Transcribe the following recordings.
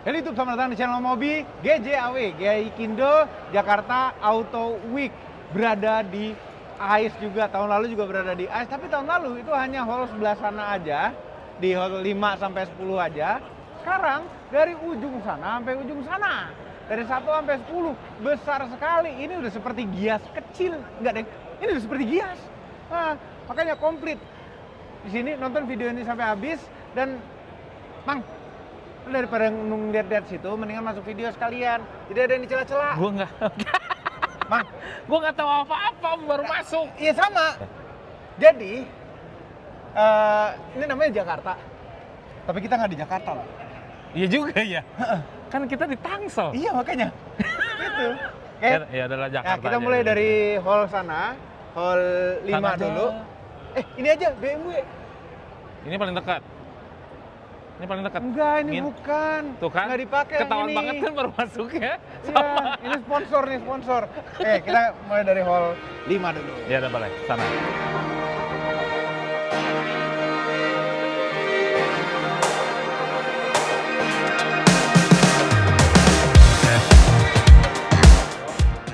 Dan YouTube selamat datang di channel Mobi GJAW, Gaikindo Jakarta Auto Week. Berada di AIS juga, tahun lalu juga berada di AIS, tapi tahun lalu itu hanya hall sebelah sana aja, di hall 5 sampai 10 aja. Sekarang dari ujung sana sampai ujung sana, dari 1 sampai 10, besar sekali. Ini udah seperti Gias kecil, enggak deh, ini udah seperti Gias. Nah, makanya komplit. Di sini nonton video ini sampai habis dan Mang, lu daripada ngeliat-liat situ, mendingan masuk video sekalian. Jadi ada yang di celah-celah. Gua nggak, Mang, gua nggak tahu apa-apa, baru masuk. iya sama. Jadi, ini namanya Jakarta. Tapi kita nggak di Jakarta loh. Iya juga ya. Kan kita di Tangsel. Iya makanya. Gitu. Ya adalah Jakarta. Nah, kita mulai dari hall sana, hall 5 dulu. Ini aja BMW. Ini paling dekat. Ini paling dekat. Enggak, ini bukan. Tuh kan? Nggak dipakai yang Ketahuan ini. banget kan baru masuk ya. Iya, ini sponsor nih, sponsor. Kita mulai dari hall 5 dulu. Ya udah boleh, sana.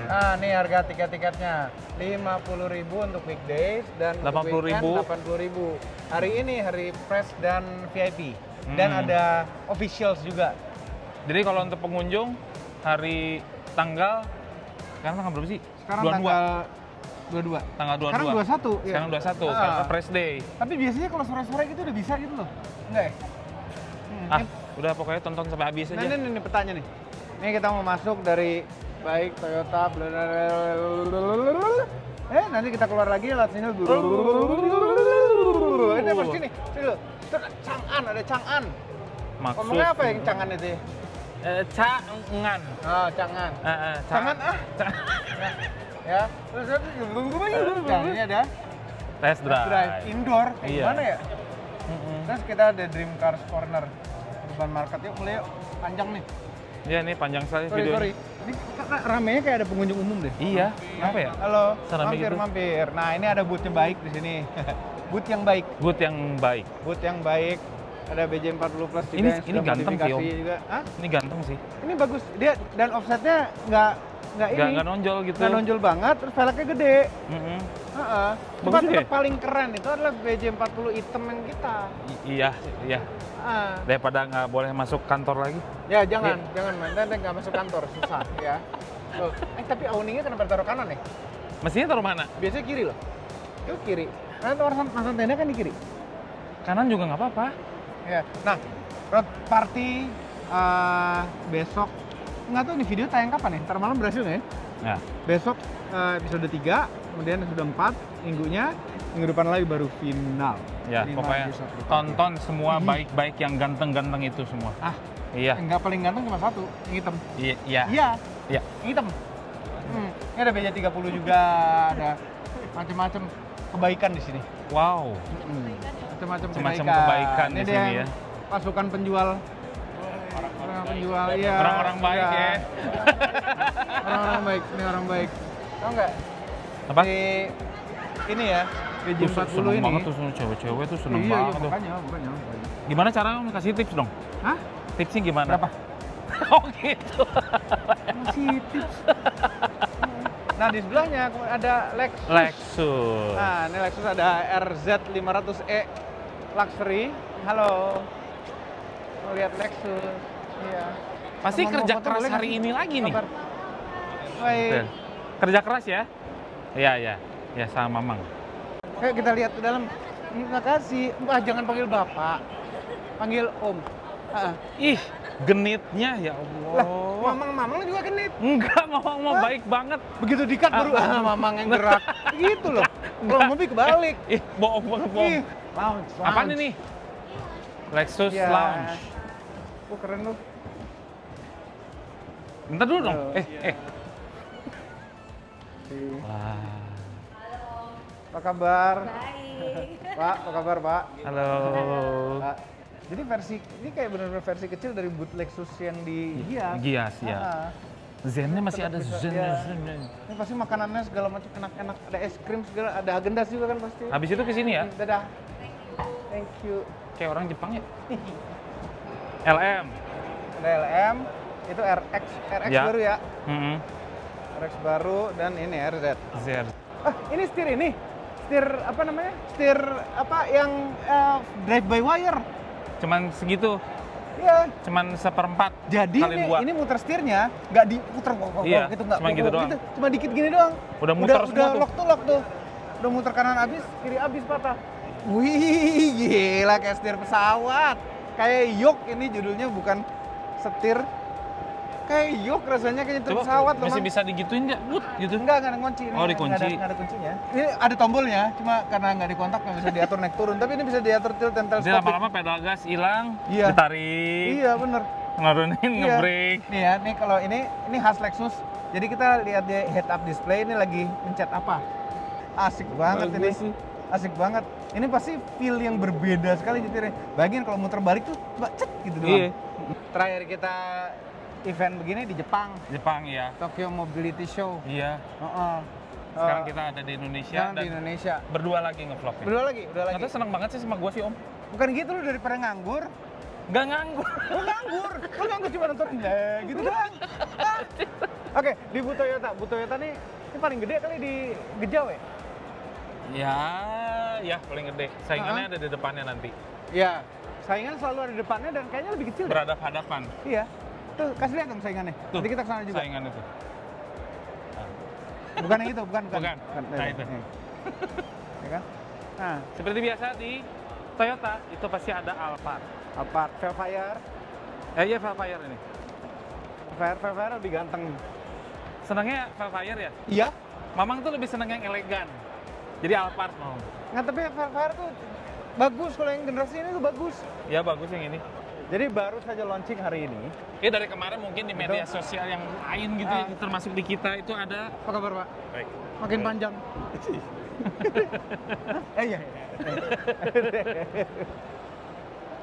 Nah, nih harga tiket-tiketnya 50.000 untuk weekdays dan untuk 80.000. weekend 80.000. Hari ini hari press dan VIP. Dan ada officials juga. Jadi kalau untuk pengunjung hari tanggal sekarang tanggal berapa sih? Sekarang 22. tanggal 22. Tanggal 22. Sekarang 21. Ya. Sekarang 21 karena press day. Tapi biasanya kalau sore-sore gitu udah bisa gitu loh. Enggak ya? Udah pokoknya tonton sampai habis aja. Nah, ini petanya nih. Ini kita mau masuk dari baik Toyota nanti kita keluar lagi lewat sini. Ini apa sini? Sini loh. Itu Chang'an, ada Chang'an. Maksud Ngomongnya apa yang Chang'an itu ya? Chang'an. Oh, Chang'an. Chang'an ya. Terus ini ada Test drive. indoor. Kayak Iya. gimana ya? Terus kita ada Dream Cars Corner. Urban Market. Yuk mulai yuk. Panjang nih. Iya nih panjang sekali videonya. Sorry. Ini ramenya kayak ada pengunjung umum deh. Iya, kenapa ya? Halo, Serame gitu. mampir. Nah, ini ada booth yang baik di sini. Booth yang baik. Booth yang baik. Booth yang baik. Ada BJ40 Plus juga Ini yang sudah ganteng sih, Om. modifikasi juga. Hah? Ini ganteng sih. Ini bagus. Dia dan offsetnya nggak ini. Nggak nonjol gitu. Nggak nonjol banget, terus velgnya gede. Mm-mm. Heeh. Bagus Cuma juga tetap ya? paling keren itu adalah BJ40 hitam yang kita. Iya. Heeh. Daripada nggak boleh masuk kantor lagi. Ya jangan main. Nanti nggak masuk kantor, susah ya. Tuh. Tapi awningnya kenapa taruh kanan ya? Mestinya taruh mana? Biasanya kiri loh. Itu kiri. Karena tuh orang masang tenda kan di kiri. Kanan juga nggak apa-apa. Ya. Nah, road party besok nggak tahu nih video tayang kapan ya? Ntar malam berhasil nggak ya? Ya. Besok episode 3, kemudian episode 4 minggunya, minggu depan lagi baru final. Ya, 5 pokoknya episode road party. tonton semua baik-baik yang ganteng-ganteng itu semua. Iya. Nggak paling ganteng cuma satu, yang hitam. Iya. Iya, Iya. yang hitam. Ini ada BJ30 juga, ada macam-macam kebaikan di sini. Wow. Macam-macam Semacam kebaikan Ini di dia sini yang ya. pasukan penjual. Orang penjual, iya. Orang-orang baik iya. ya. Orang-orang baik, ini orang baik. Tahu nggak? Apa? Ini ya, Tuh, BJ40 seneng ini. banget tuh cewek-cewek tuh seneng Iya, banget tuh. makanya. Gimana cara kamu kasih tips dong? Hah? Tipsnya gimana? Berapa? Oh gitu. Masih tips. Nah, di sebelahnya ada Lexus. Lexus. Nah, ini Lexus ada RZ500e Luxury. Halo. Mau lihat Lexus. Iya. Pasti Mau kerja foto keras boleh hari nggak? ini lagi nih. Kabar? Baik. Kerja keras ya? Iya. Ya sama Mamang. Ayo kita lihat ke dalam. Terima kasih. Jangan panggil Bapak. Panggil Om. Ih, genitnya ya Allah. Mamang juga genit. Enggak, Mamang mau baik banget. Begitu dikat baru Mamang yang gerak. Gitu loh. Kalau mobil kebalik. Ih, bohong banget, bohong. Ih, lounge. Apaan ini? Lexus Ya. Lounge. Keren loh. Bentar dulu dong. Halo. Wah. Apa kabar? Baik. Pak, apa kabar Pak? Halo. Pak. Jadi ini kayak benar-benar versi kecil dari boot Lexus yang di Gias. Gias ya. Zennya masih ada Tetap bisa, zen. ya. Ini pasti makanannya segala macam enak-enak, ada es krim segala, ada Häagen-Dazs juga kan pasti. Habis itu ke sini ya. Dadah. Thank you. Kayak orang Jepang ya. LM. ada LM, itu RX Ya. baru ya. Mm-mm. RX baru dan ini RZ. ZR. Ini setir ini. Setir apa namanya? Setir apa yang drive by wire. Cuman segitu, Iya. cuman 1/4 Jadi kali 2. ini muter setirnya nggak diputer Iya, gitu nggak. cuma gitu doang. Cuma dikit gini doang. Udah muter semua udah tuh. lock tuh. Udah muter kanan habis, kiri habis patah. Wih, gila kayak setir pesawat. Kayak yoke ini judulnya bukan setir. Kayak yoke rasanya kayak setir Coba pesawat loh. masih Mang. bisa digituin nggak? Wut, gitu. Enggak ada kunci ini. Oh, dikunci. Nggak ada kuncinya. Ini ada tombolnya, cuma karena nggak dikontak nggak bisa diatur naik turun. Tapi ini bisa diatur tilt dan Jadi teleskopik. lama-lama pedal gas hilang, Iya. ditarik, Iya bener. nurunin, Iya. nge-brake. Nih ya, nih kalau ini khas Lexus. Jadi kita lihat di head up display ini lagi mencet apa. Asik banget Bagus ini. sih. Asik banget. Ini pasti feel yang berbeda sekali nyetirnya. Bagian kalau muter balik tuh cuma cet gitu doang. Iya. Terakhir kita event begini di Jepang, Jepang ya. Tokyo Mobility Show. Iya. Heeh. Sekarang kita ada di Indonesia sekarang dan di Indonesia. berdua lagi ngevlog ya. Udah lagi. Ternyata seneng banget sih sama gua sih Om. Bukan gitu lu daripada nganggur. Nggak nganggur. Lu nganggur cuma nonton gitu doang. Ah. Oke, di Bu Toyota. Bu Toyota nih ini paling gede kali di Gejau ya? Ya paling gede. Saingannya ada di depannya nanti. Iya. Saingan selalu ada di depannya dan kayaknya lebih kecil deh. Berhadap-hadapan. Iya. Tuh, kasih lihat dong saingannya. Tuh, Nanti kita kesana juga. saingan itu. Bukan yang itu, bukan. Bukan. Nah, itu. Nih. Ya kan? Nah, Seperti biasa di Toyota itu pasti ada Alphard. Alphard, Velfire. Iya Velfire ini. Velfire lebih ganteng. Senangnya Velfire ya? Iya. Mamang tuh lebih seneng yang elegan. Jadi Alphard mau. Nggak, tapi Velfire tuh bagus kalau yang generasi ini tuh bagus. Ya bagus yang ini. Jadi baru saja launching hari ini. Ya dari kemarin mungkin di media sosial yang lain gitu, Ah. termasuk di kita itu ada. Apa kabar, Pak? Baik. Makin panjang. Iya.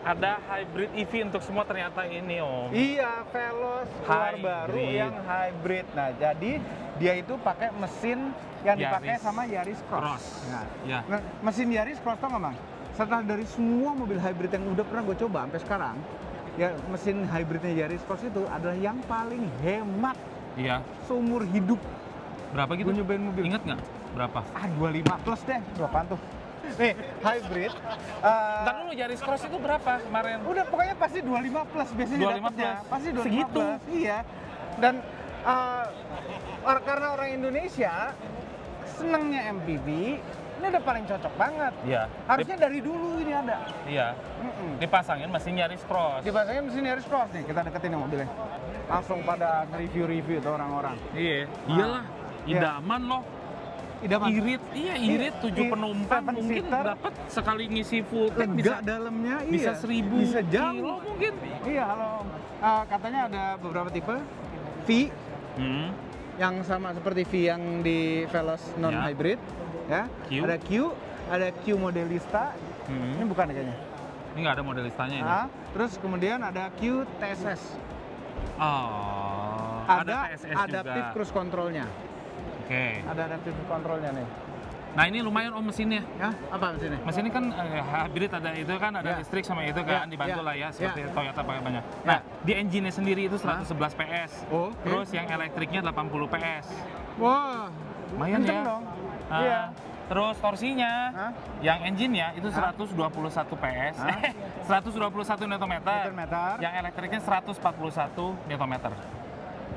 Ada hybrid EV untuk semua ternyata ini Om. Iya, Veloz keluar Hybrid. baru yang hybrid. Nah, jadi dia itu pakai mesin yang dipakai Yaris sama Yaris Cross. Cross. Nah, Ya. nah, mesin Yaris Cross tau nggak, Bang? Setelah dari semua mobil hybrid yang udah pernah gue coba sampai sekarang, ya mesin hybridnya Yaris Cross itu adalah yang paling hemat Iya. seumur hidup. Berapa gitu? Gue nyobain mobil. Ingat nggak? Berapa? 25 plus deh. Berapaan tuh? Nih, hybrid. Ntar dulu Yaris Cross itu berapa kemarin? Udah pokoknya pasti 25 plus biasanya 25 dapetnya. plus. Pasti 25 Segitu? plus. Iya. Dan karena orang Indonesia senangnya MPV, ini udah paling cocok banget. Iya. Harusnya dari dulu ini ada. Iya. Dipasangin mesin Yaris Cross. Dipasangin mesin Yaris Cross nih, kita deketin nih mobilnya. Langsung pada review-review tuh orang-orang. Iya. Ah. Iyalah. Iya. Idaman loh. Idaman. Irit, iya irit 7 Iya, penumpang seven mungkin seater. dapat sekali ngisi full tank Lega bisa dalamnya, iya. bisa 1000 bisa jauh. kilo mungkin. Iya, halo. Katanya ada beberapa tipe. V, yang sama seperti V yang di Veloz non hybrid, ya. Q. Ada Q, ada Q Modelista. Ini bukan kayaknya. Ini nggak ada model listanya ini. Terus kemudian ada Q TSS. Oh, Ada TSS adaptive juga. cruise controlnya. Oke. Ada adaptive cruise controlnya nih. Nah ini lumayan om mesinnya. Ya, apa mesinnya? Mesinnya kan hybrid ada itu kan, ada Ya. listrik sama itu kan, Ya, dibantu ya, lah ya, seperti ya. Toyota pakai banyak. Ya. Nah, di engine-nya sendiri itu 111 PS. Oh, oke. Terus yang elektriknya 80 PS. Wah, Lumayan kenceng ya. dong. Ah, Iya. Terus torsinya, Hah? yang engine-nya itu 121 PS, Hah? 121 Nm. Newtonmeter. Yang elektriknya 141 Nm.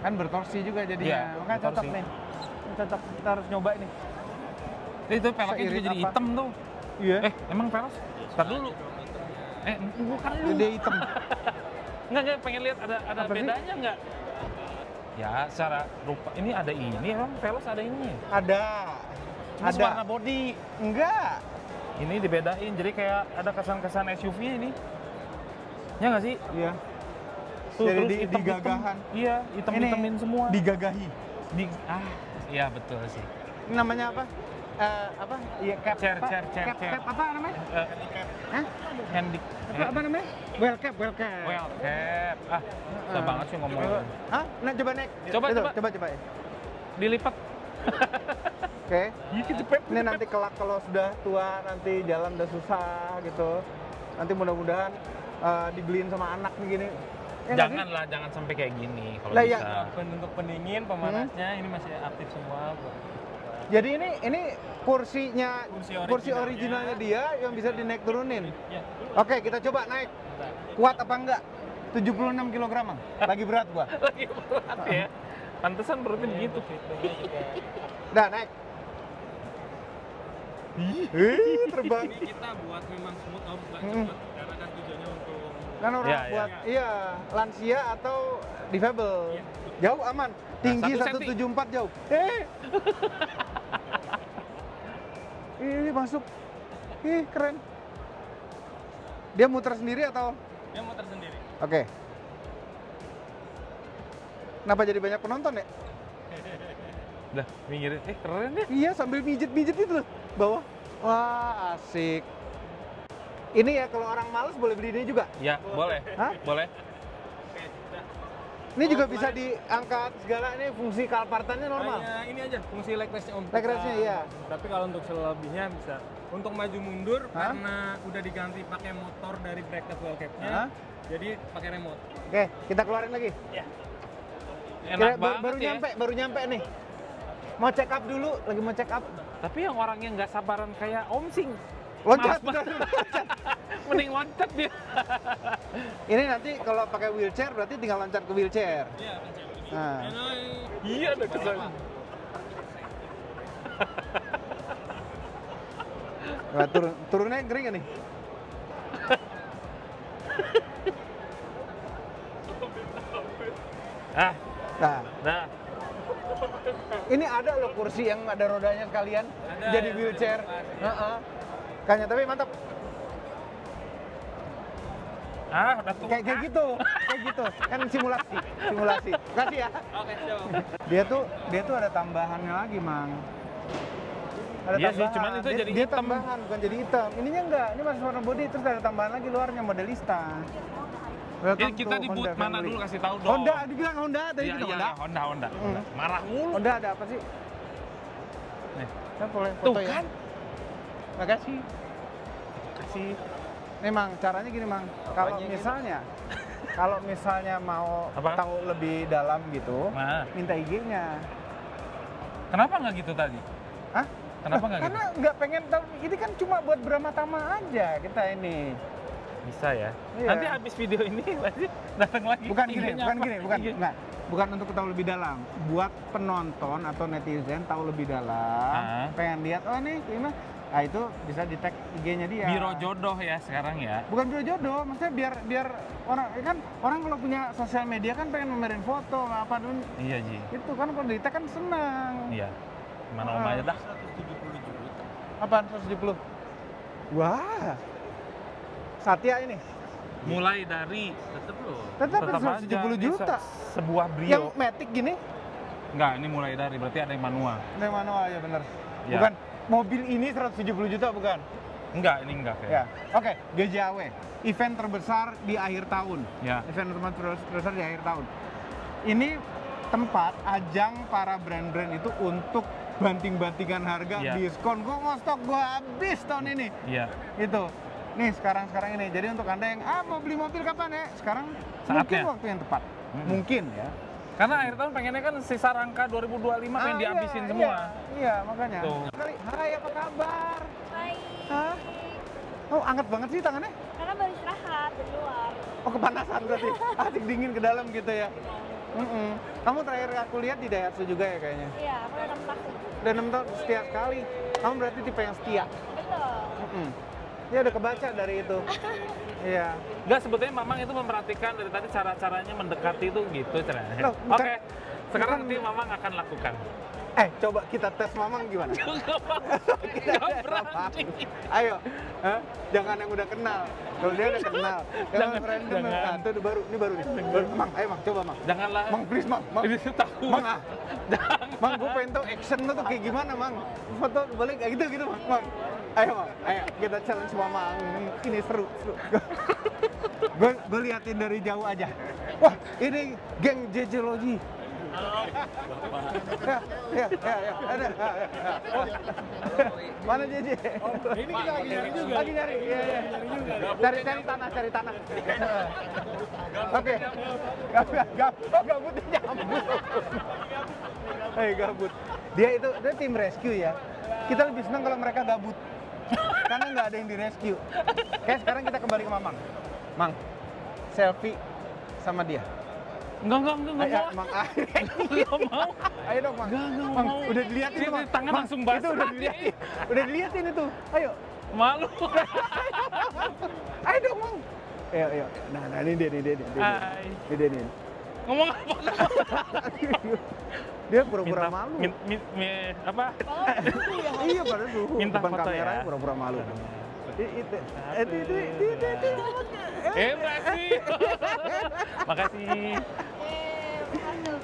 Kan bertorsi juga jadinya. Iya, Makanya cocok bertorsi. nih. Ini cocok, kita harus nyoba ini. Itu peleknya juga Seirit jadi apa? hitam tuh. Iya. Emang Veloz? Start dulu. Bukan lu. Gede hitam. Enggak, pengen lihat ada Apa sih? bedanya nggak? Ya, secara rupa ini ada ini emang Veloz ada ini. Ada. Ini warna body. Enggak. Ini dibedain jadi kayak ada kesan-kesan SUV ini. Ya nggak sih? Iya. Tuh, Jadi terus hitam-hitam. digagahan. Iya, hitam-hitamin semua. Digagahi. Iya betul sih. Ini namanya apa? Apa? Iya, cap. Chair, apa? chair, chair, Cap, chair. cap apa namanya? Hah? Handy. Apa namanya? Well cap, well cap. Well cap. Susah banget sih ngomong. Hah? Nah, coba naik. Coba, Itu, coba. coba. Dilipat. Oke. Iya, kejepit. Ini nanti kelak kalau sudah tua, nanti jalan udah susah gitu. Nanti mudah-mudahan dibeliin sama anak nih gini. Ya nggak sih? Jangan sampai kayak gini kalau Lah, ya. bisa. Untuk pendingin, pemanasnya ini masih aktif semua. Jadi ini kursinya, Kursi originalnya dia yang bisa dinaik turunin. Ya. Oke, kita coba naik. Kuat apa enggak? 76 kg. Lagi berat gua. Lagi berat ya. Pantesan perutnya begitu. Udah naik. Terbang. Ini kita buat memang smooth, Om, nggak Mm. cepet, karena kan tujuannya untuk Kan orang Iya, iya. buat lansia atau difabel. Iya. Jauh aman. Tinggi 1 senti. 174 jauh. Ini masuk. Ih, keren. Dia muter sendiri atau? dia muter sendiri. Oke. Kenapa jadi banyak penonton ya? Dah, minggirin. Keren deh. Iya, sambil mijet-mijet itu loh, bawah. Wah, asik. Ini ya kalau orang males boleh beli ini juga. Ya, boleh. Hah? Boleh. Oke, udah. Ini juga bisa diangkat segala, ini fungsi kalpartannya normal. Hanya ini aja fungsi leg rest-nya, Om. Leg rest-nya, iya. Tapi kalau untuk selebihnya bisa. Untuk maju mundur Hah? karena udah diganti pakai motor dari bracket wheel cap-nya. Hah? Jadi pakai remote. Oke, kita keluarin lagi. Enak banget baru ya. baru nyampe nih. Mau check up dulu, lagi mau check up. Tapi yang orangnya nggak sabaran kayak Om Sing. Loncat, Malas banget. Mending loncat dia. Ini nanti kalau pakai wheelchair berarti tinggal loncat ke wheelchair. Iya, pencet ini. Nah. Iya, ada kesan. Nah, turunnya ngeri nggak nih? Ah, Nah, dah. ini ada loh kursi yang ada rodanya sekalian, Ada, jadi yang wheelchair. ada di depan, Heeh. Kayaknya tapi mantap. Udah tuh. Kayak gitu, kan simulasi. Kasih ya. Oke, siap. Dia tuh ada tambahannya lagi, Mang. Ada Iya sih, tambahan. cuman itu jadi dia hitam. tambahan, bukan jadi hitam. Ininya enggak, ini masih warna body, terus ada tambahan lagi luarnya modelista. Jadi kita di booth mana dulu kasih tahu dong. Honda, dibilang Honda tadi Iya, kita iya, Honda. Honda. Hmm. Marah mulu. Honda ada apa sih? Nih. Saya boleh Tuh foto ya. kan. Makasih. Kasih. Nih Mang, caranya gini Mang. Kalau misalnya mau Apa? tahu lebih dalam gitu, Nah, minta IG-nya. kenapa nggak gitu tadi? Hah? Kenapa nggak gitu? Karena nggak pengen tahu, ini kan cuma buat Bramatama aja kita ini. Bisa ya. Iya. Nanti habis video ini pasti datang lagi. Bukan gini, IG-nya bukan apa? gini, bukan. IG. Enggak. Bukan untuk tahu lebih dalam. Buat penonton atau netizen tahu lebih dalam, Ah. pengen lihat oh nih gimana. Nah, itu bisa di tag IG-nya dia. Biro jodoh ya sekarang ya. Bukan biro jodoh, maksudnya biar orang kan orang kalau punya sosial media kan pengen pamerin foto apa dulu. Iya, Ji. Itu kan kalau di tag kan senang. Iya. Mana Om aja dah. 170 juta. Apaan 170? Wah. Satya ini. Mulai dari Tetep loh. Tetap tetap kan 170 aja, juta. ini sebuah Yang Brio. Matic gini, Enggak, ini mulai dari berarti ada yang manual. yang manual ya bener. Ya. Bukan mobil ini 170 juta bukan? Enggak, ini enggak Ya. kayak. Oke, GJAW. Event terbesar di akhir tahun. Ya. Event terbesar di akhir tahun. Ini tempat ajang para brand-brand itu untuk banting-bantingan harga, Ya. diskon. Gua mau stok gua habis tahun ini. Iya. Itu. Nih sekarang ini. Jadi untuk Anda yang mau beli mobil kapan ya? Sekarang mungkin Saatnya. waktu yang tepat. Mm-mm. Mungkin ya. Karena akhir tahun pengennya kan sisa rangka 2025 pengen dihabisin iya, semua. Iya, makanya. Tuh. Hai, apa kabar? Hai. Hah? Oh, anget banget sih tangannya. Karena baru istirahat di luar. Oh, kepanasan berarti. Asik dingin ke dalam gitu ya. Kamu terakhir aku lihat di Daihatsu juga ya kayaknya. Iya, aku udah 6 tahun. Udah 6 tahun setia sekali. Kamu berarti tipe yang setia. Betul. Ya udah kebaca dari itu. Iya. Enggak, sebetulnya Mamang itu memperhatikan dari tadi cara-caranya mendekati itu gitu caranya. Loh, bukan- Oke. Sekarang bukan- nanti Mamang akan lakukan. Coba kita tes Mamang gimana? Enggak berani. Ayo. Hah? Jangan yang udah kenal. Kalau dia udah kenal. Jangan, random. jangan. Nah, itu udah baru. Ini baru nih. Baru. Mang, ayo Mang, coba Mang. Janganlah. Mang, please Mang. Mang, Ini takut. Mang ah. Mang, gue pengen tau action lo tuh kayak gimana Mang. Foto balik kayak gitu Mang. Mang. Ayo Mang, ayo kita challenge sama Mang. Ini seru. Gue liatin dari jauh aja. Wah, ini geng JJ Logi. Ya. Ada. Oh. Mana JJ? Ini kita lagi nyari juga. Lagi nyari. Iya. Cari tanah. Oke. Gabutnya nyambut. Gabut. Dia tim rescue ya. Kita lebih senang kalau mereka gabut. Karena nggak ada yang di rescue. Kayak sekarang kita kembali ke Mamang. Mang, selfie sama dia. Enggak Ayo, mau. Mang. Enggak mau. Ayo dong, Mang. Enggak Mang, mau. udah dilihatin Ini tuh, Mang. tangan Mang, langsung itu basah. udah dilihatin. Udah dilihatin itu. Ayo. Malu. Ayo dong, Mang. Ayo. Nah, ini dia. Hai. Ini dia. Ngomong apa? Dia pura-pura malu. Apa? Iya, pada suhu. Minta Depan foto kamera ya. pura-pura malu. Itu. Makasih. Makasih.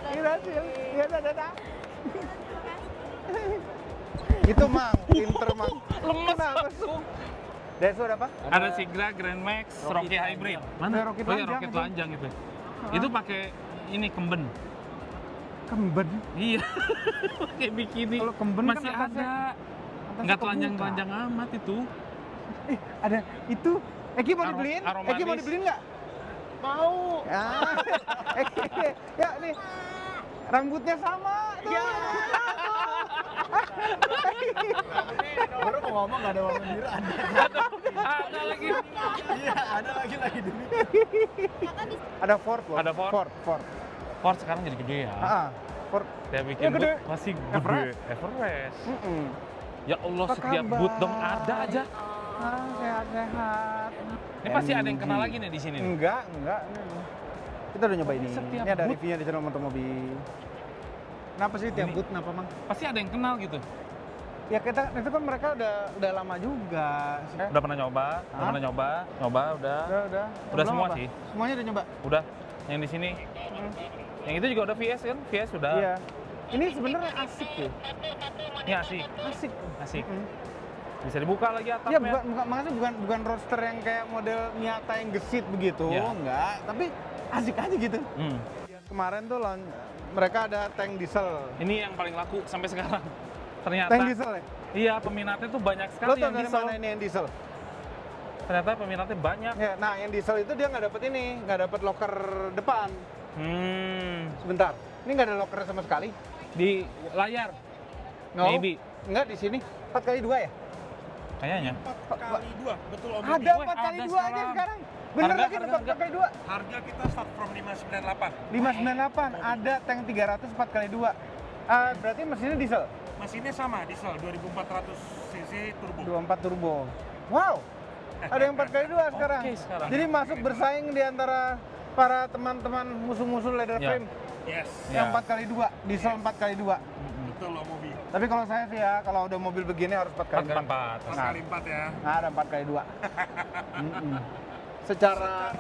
Berhasil. Iya, dadah. Itu Mang, pinter Mang. Lemes Kenapa sih? langsung. Deso ada apa? Ada Sigra Grand Max Rocky Hybrid. Mana? Rocket Oh iya, Lanjang Rocket itu. Lanjang itu. Itu pakai ini kemben. Kemben. Iya. Pakai bikini. Kalau kemben kan masih atasnya- ada. Atasnya Enggak kebuka. telanjang-telanjang amat itu. Ada itu. Eki mau Arom- dibeliin? aromatis. Eki mau dibeliin nggak? Mau. Eki, ya nih. Rambutnya sama. Ya. Baru mau ngomong nggak ada warna biru ada. Ada lagi. Iya, ada lagi demi. Ada Ford loh. Ada Ford. Ford. Ford sekarang jadi gede ya. Ford. Saya bikin Ya, gede. boot masih gede. Everest. Everest. Mm-mm. Ya Allah, Apa setiap kabar? boot dong ada aja. Sehat-sehat. Ini pasti ada yang kenal lagi nih di sini. nih. Enggak. Kita udah nyoba ini. Setiap Ini ada boot. reviewnya di channel Motomobi. Kenapa sih tiap Ini- boot? Kenapa, Mang? Pasti ada yang kenal gitu. Ya kita itu kan mereka udah lama juga. Udah pernah nyoba, Hah? nyoba udah. Udah. Udah Belum semua apa? sih. Semuanya udah nyoba. Udah. Yang di sini. Yang itu juga udah VS kan? VS udah. Iya. Ini sebenarnya asik tuh. Ini asik. Asik. Asik. Bisa dibuka lagi Ya atapnya. maksudnya bukan roadster yang kayak model Miata yang gesit begitu, Iya. enggak. Tapi asik aja gitu. Hmm. Kemarin tuh mereka ada tank diesel. Ini yang paling laku sampai sekarang. Ternyata. Tank diesel ya? Iya, peminatnya tuh banyak Lo sekali tau yang dari diesel. mana ini yang diesel? Ternyata peminatnya banyak. Ya, nah yang diesel itu dia nggak dapet ini, nggak dapet locker depan. Sebentar, ini nggak ada locker sama sekali. Di layar. No, Maybe. nggak di sini. 4x2 ya? Kayaknya. 4x2, betul Om. Ada Wih, 4x2 ada aja sekarang. sekarang. Bener Harga, lagi harga, tetap harga. 4x2. Harga kita start from 598. 598 ada tank 300 4x2. Berarti mesinnya diesel. Mesinnya sama, diesel 2400 cc turbo. 24 turbo. Wow. Ada yang 4x2 sekarang. Oke, sekarang. Jadi masuk bersaing di antara para teman-teman musuh-musuh leather Ya. frame Yes, yang Ya. 4x2, diesel 4x2. betul Om Mobi. Tapi kalau saya sih ya, kalau udah mobil begini harus 4x4. 4x4. 4x4 ya. Nah, ada 4x2. Secara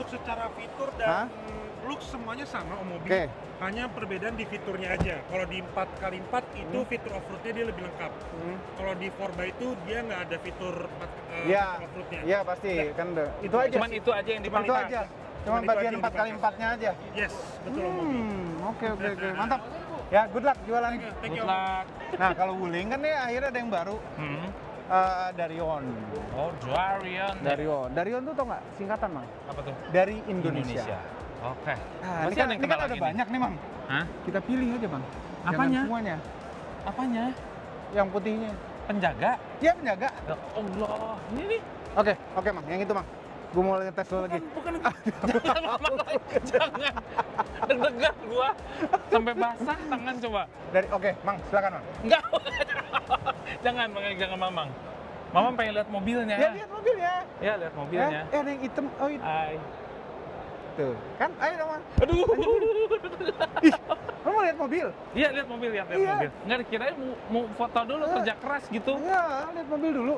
Secara fitur Hah? dan look semuanya sama Om Mobi. Oke. Hanya perbedaan di fiturnya aja. Kalau di 4x4 itu fitur off-roadnya dia lebih lengkap. Kalau di 4x itu dia nggak ada fitur ya, fitur off-roadnya. ya pasti kan udah. Itu aja. Cuman itu aja yang Itu dipangkas. aja. Cuma Cuman itu bagian aja yang 4x4-nya aja. Yes, betul Om Mobi. Oke. Mantap. Ya, good luck jualan. Thank you Good Om. luck. Nah, kalau Wuling kan nih akhirnya ada yang baru. Darion. Oh, Darion. Darion tuh tau nggak singkatan, Mang? Apa tuh? Dari Indonesia. Oke. Nah, Pasti ini kan, ada yang ini kan kenal ada lagi nih. banyak nih, Mang. Hah? Kita pilih aja, Bang. Apanya? Jangan semuanya. Apanya? Yang putihnya. Penjaga? Ya, penjaga. Ya Allah. Ini nih. Oke, Mang. Yang itu, Mang. Gue mau ngetes dulu lagi. Bukan. Jangan, Mamang. Jangan. Deg-degan gua. Sampai basah tangan coba. Oke, Mang, silakan, Mang. Enggak. Jangan, jangan Mamang. Mamang pengen lihat mobilnya. Ya, lihat mobilnya. Ya, lihat mobilnya. Ada yang hitam. Oh, itu. Hai. Tuh. Kan, ayo dong, Mang. Aduh. Lo mau lihat mobil? Iya, lihat mobil, lihat Iya. mobil. Enggak dikirain mau foto dulu kerja keras gitu. Iya, lihat mobil dulu.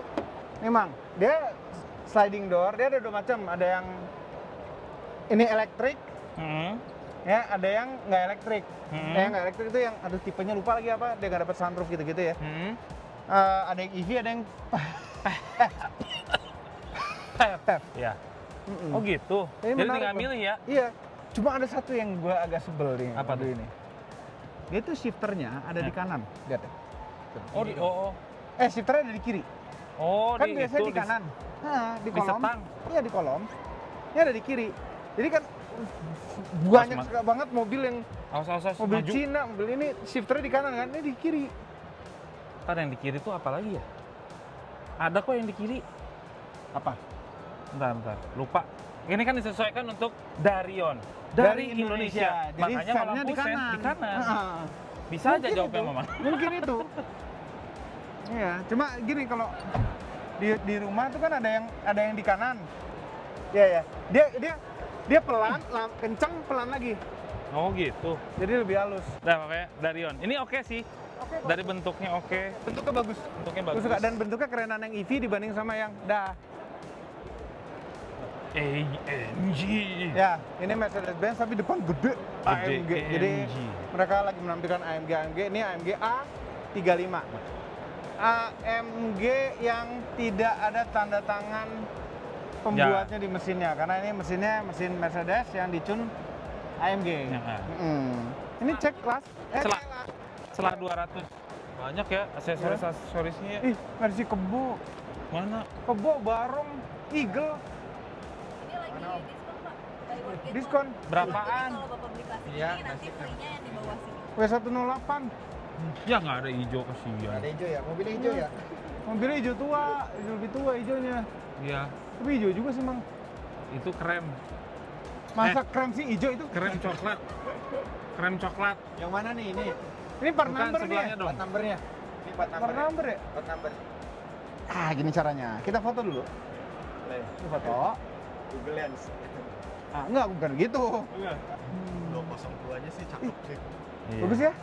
Nih, Mang. Dia sliding door, dia ada dua macam. Ada yang ini elektrik, ya, ada yang nggak elektrik. Yang nggak elektrik itu yang, aduh tipenya lupa lagi apa, dia nggak dapat sunroof gitu-gitu ya. Ada yang EV, ada yang Ya. Oh gitu. Ini Jadi menarik, tinggal Bang. milih ya. Iya. Cuma ada satu yang gua agak sebel nih. Apa tuh? ini? Dia tuh shifternya ada di kanan. Lihat ya. Oh, oh. Shifternya ada di kiri. Oh, Kan di biasanya itu di kanan. Nah, di di kolom. setang. Iya, di kolom. Ini ada di kiri. Jadi kan banyak Mas. banget mobil yang Awas, mobil maju. Cina, mobil ini shifternya di kanan kan, ini di kiri. Ntar yang di kiri tuh apa lagi ya? Ada kok yang di kiri. Apa? Bentar. Lupa. Ini kan disesuaikan untuk Darion. Dari Indonesia. Jadi Makanya malah sennya di pusen kanan. di kanan. Heeh. Bisa aja Mungkin jawabnya itu. Mamang. Mungkin itu. Iya, cuma gini kalau di rumah tuh kan ada yang di kanan. Iya ya. Dia pelan, kenceng, pelan lagi. Oh gitu. Jadi lebih halus. Nah, makanya Darion. Ini oke sih. Oke, Dari bentuknya oke. bentuknya bagus. Bentuknya Gue bagus. suka dan bentuknya kerenan yang EV dibanding sama yang AMG. Ya, ini Mercedes-Benz tapi depan gede AMG. Jadi AMG. mereka lagi menampilkan AMG. Ini AMG A35. AMG yang tidak ada tanda tangan pembuatnya di mesinnya karena ini mesin Mercedes yang dicun AMG. Ya. Ini cek kelas. Setelah 200. Banyak ya aksesorisnya ya. Ih, versi kebo. Mana? Kebo, barong, Eagle. Ini lagi diskon Pak. Buy one get one. Diskon. Berapaan? Jadi kalau Bapak beli kelas ini Iya, nanti free-nya yang di bawah sini. W108. Ya nggak ada hijau kasihan. hijau ya, mobilnya hijau ya. Mobilnya hijau tua, lebih tua hijaunya. Iya. Tapi hijau juga sih, Mang. Itu krem. Masa krem sih hijau itu? Krem coklat. Krem coklat. Yang mana nih ini? Ini part Bukan, number nih. sebelahnya Ya? dong. Part numbernya. Ini part Part number. number ya? Part number. Gini caranya. Kita foto dulu. Boleh. Ini foto. Google Lens. Enggak, bukan gitu. 202-nya sih cakep sih. Iya. Bagus ya?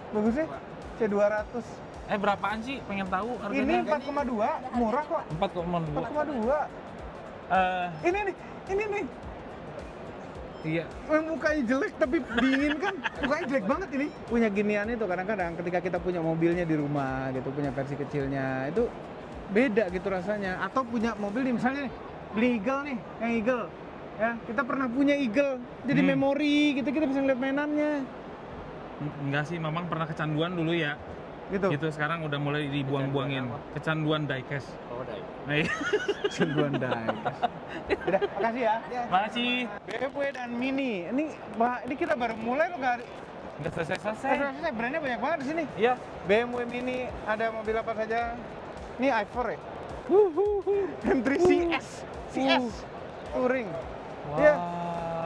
Bagus ya? C200. Berapaan sih? Pengen tahu harganya? Ini 4,2, murah kok. 4,2. 4,2. Ini nih. Iya. Mukanya jelek tapi dingin kan. Mukanya jelek banget ini. Punya ginian itu kadang-kadang ketika kita punya mobilnya di rumah gitu, punya versi kecilnya, itu beda gitu rasanya. Atau punya mobil nih misalnya nih, beli Eagle nih, yang Eagle. Ya, kita pernah punya Eagle. Jadi memori gitu, kita bisa ngeliat mainannya. Enggak sih, Mamang pernah kecanduan dulu ya. Gitu. Gitu sekarang udah mulai dibuang-buangin. Kecanduan diecast. Oh, dai. Nah, iya. Senduan diecast. Udah, makasih ya. Makasih. BMW dan Mini. Ini kita baru mulai loh, nggak Udah selesai. selesai. Brandnya banyak banget di sini. Iya. BMW Mini, ada mobil apa saja? Ini i4 ya? M3 CS. Touring. Iya.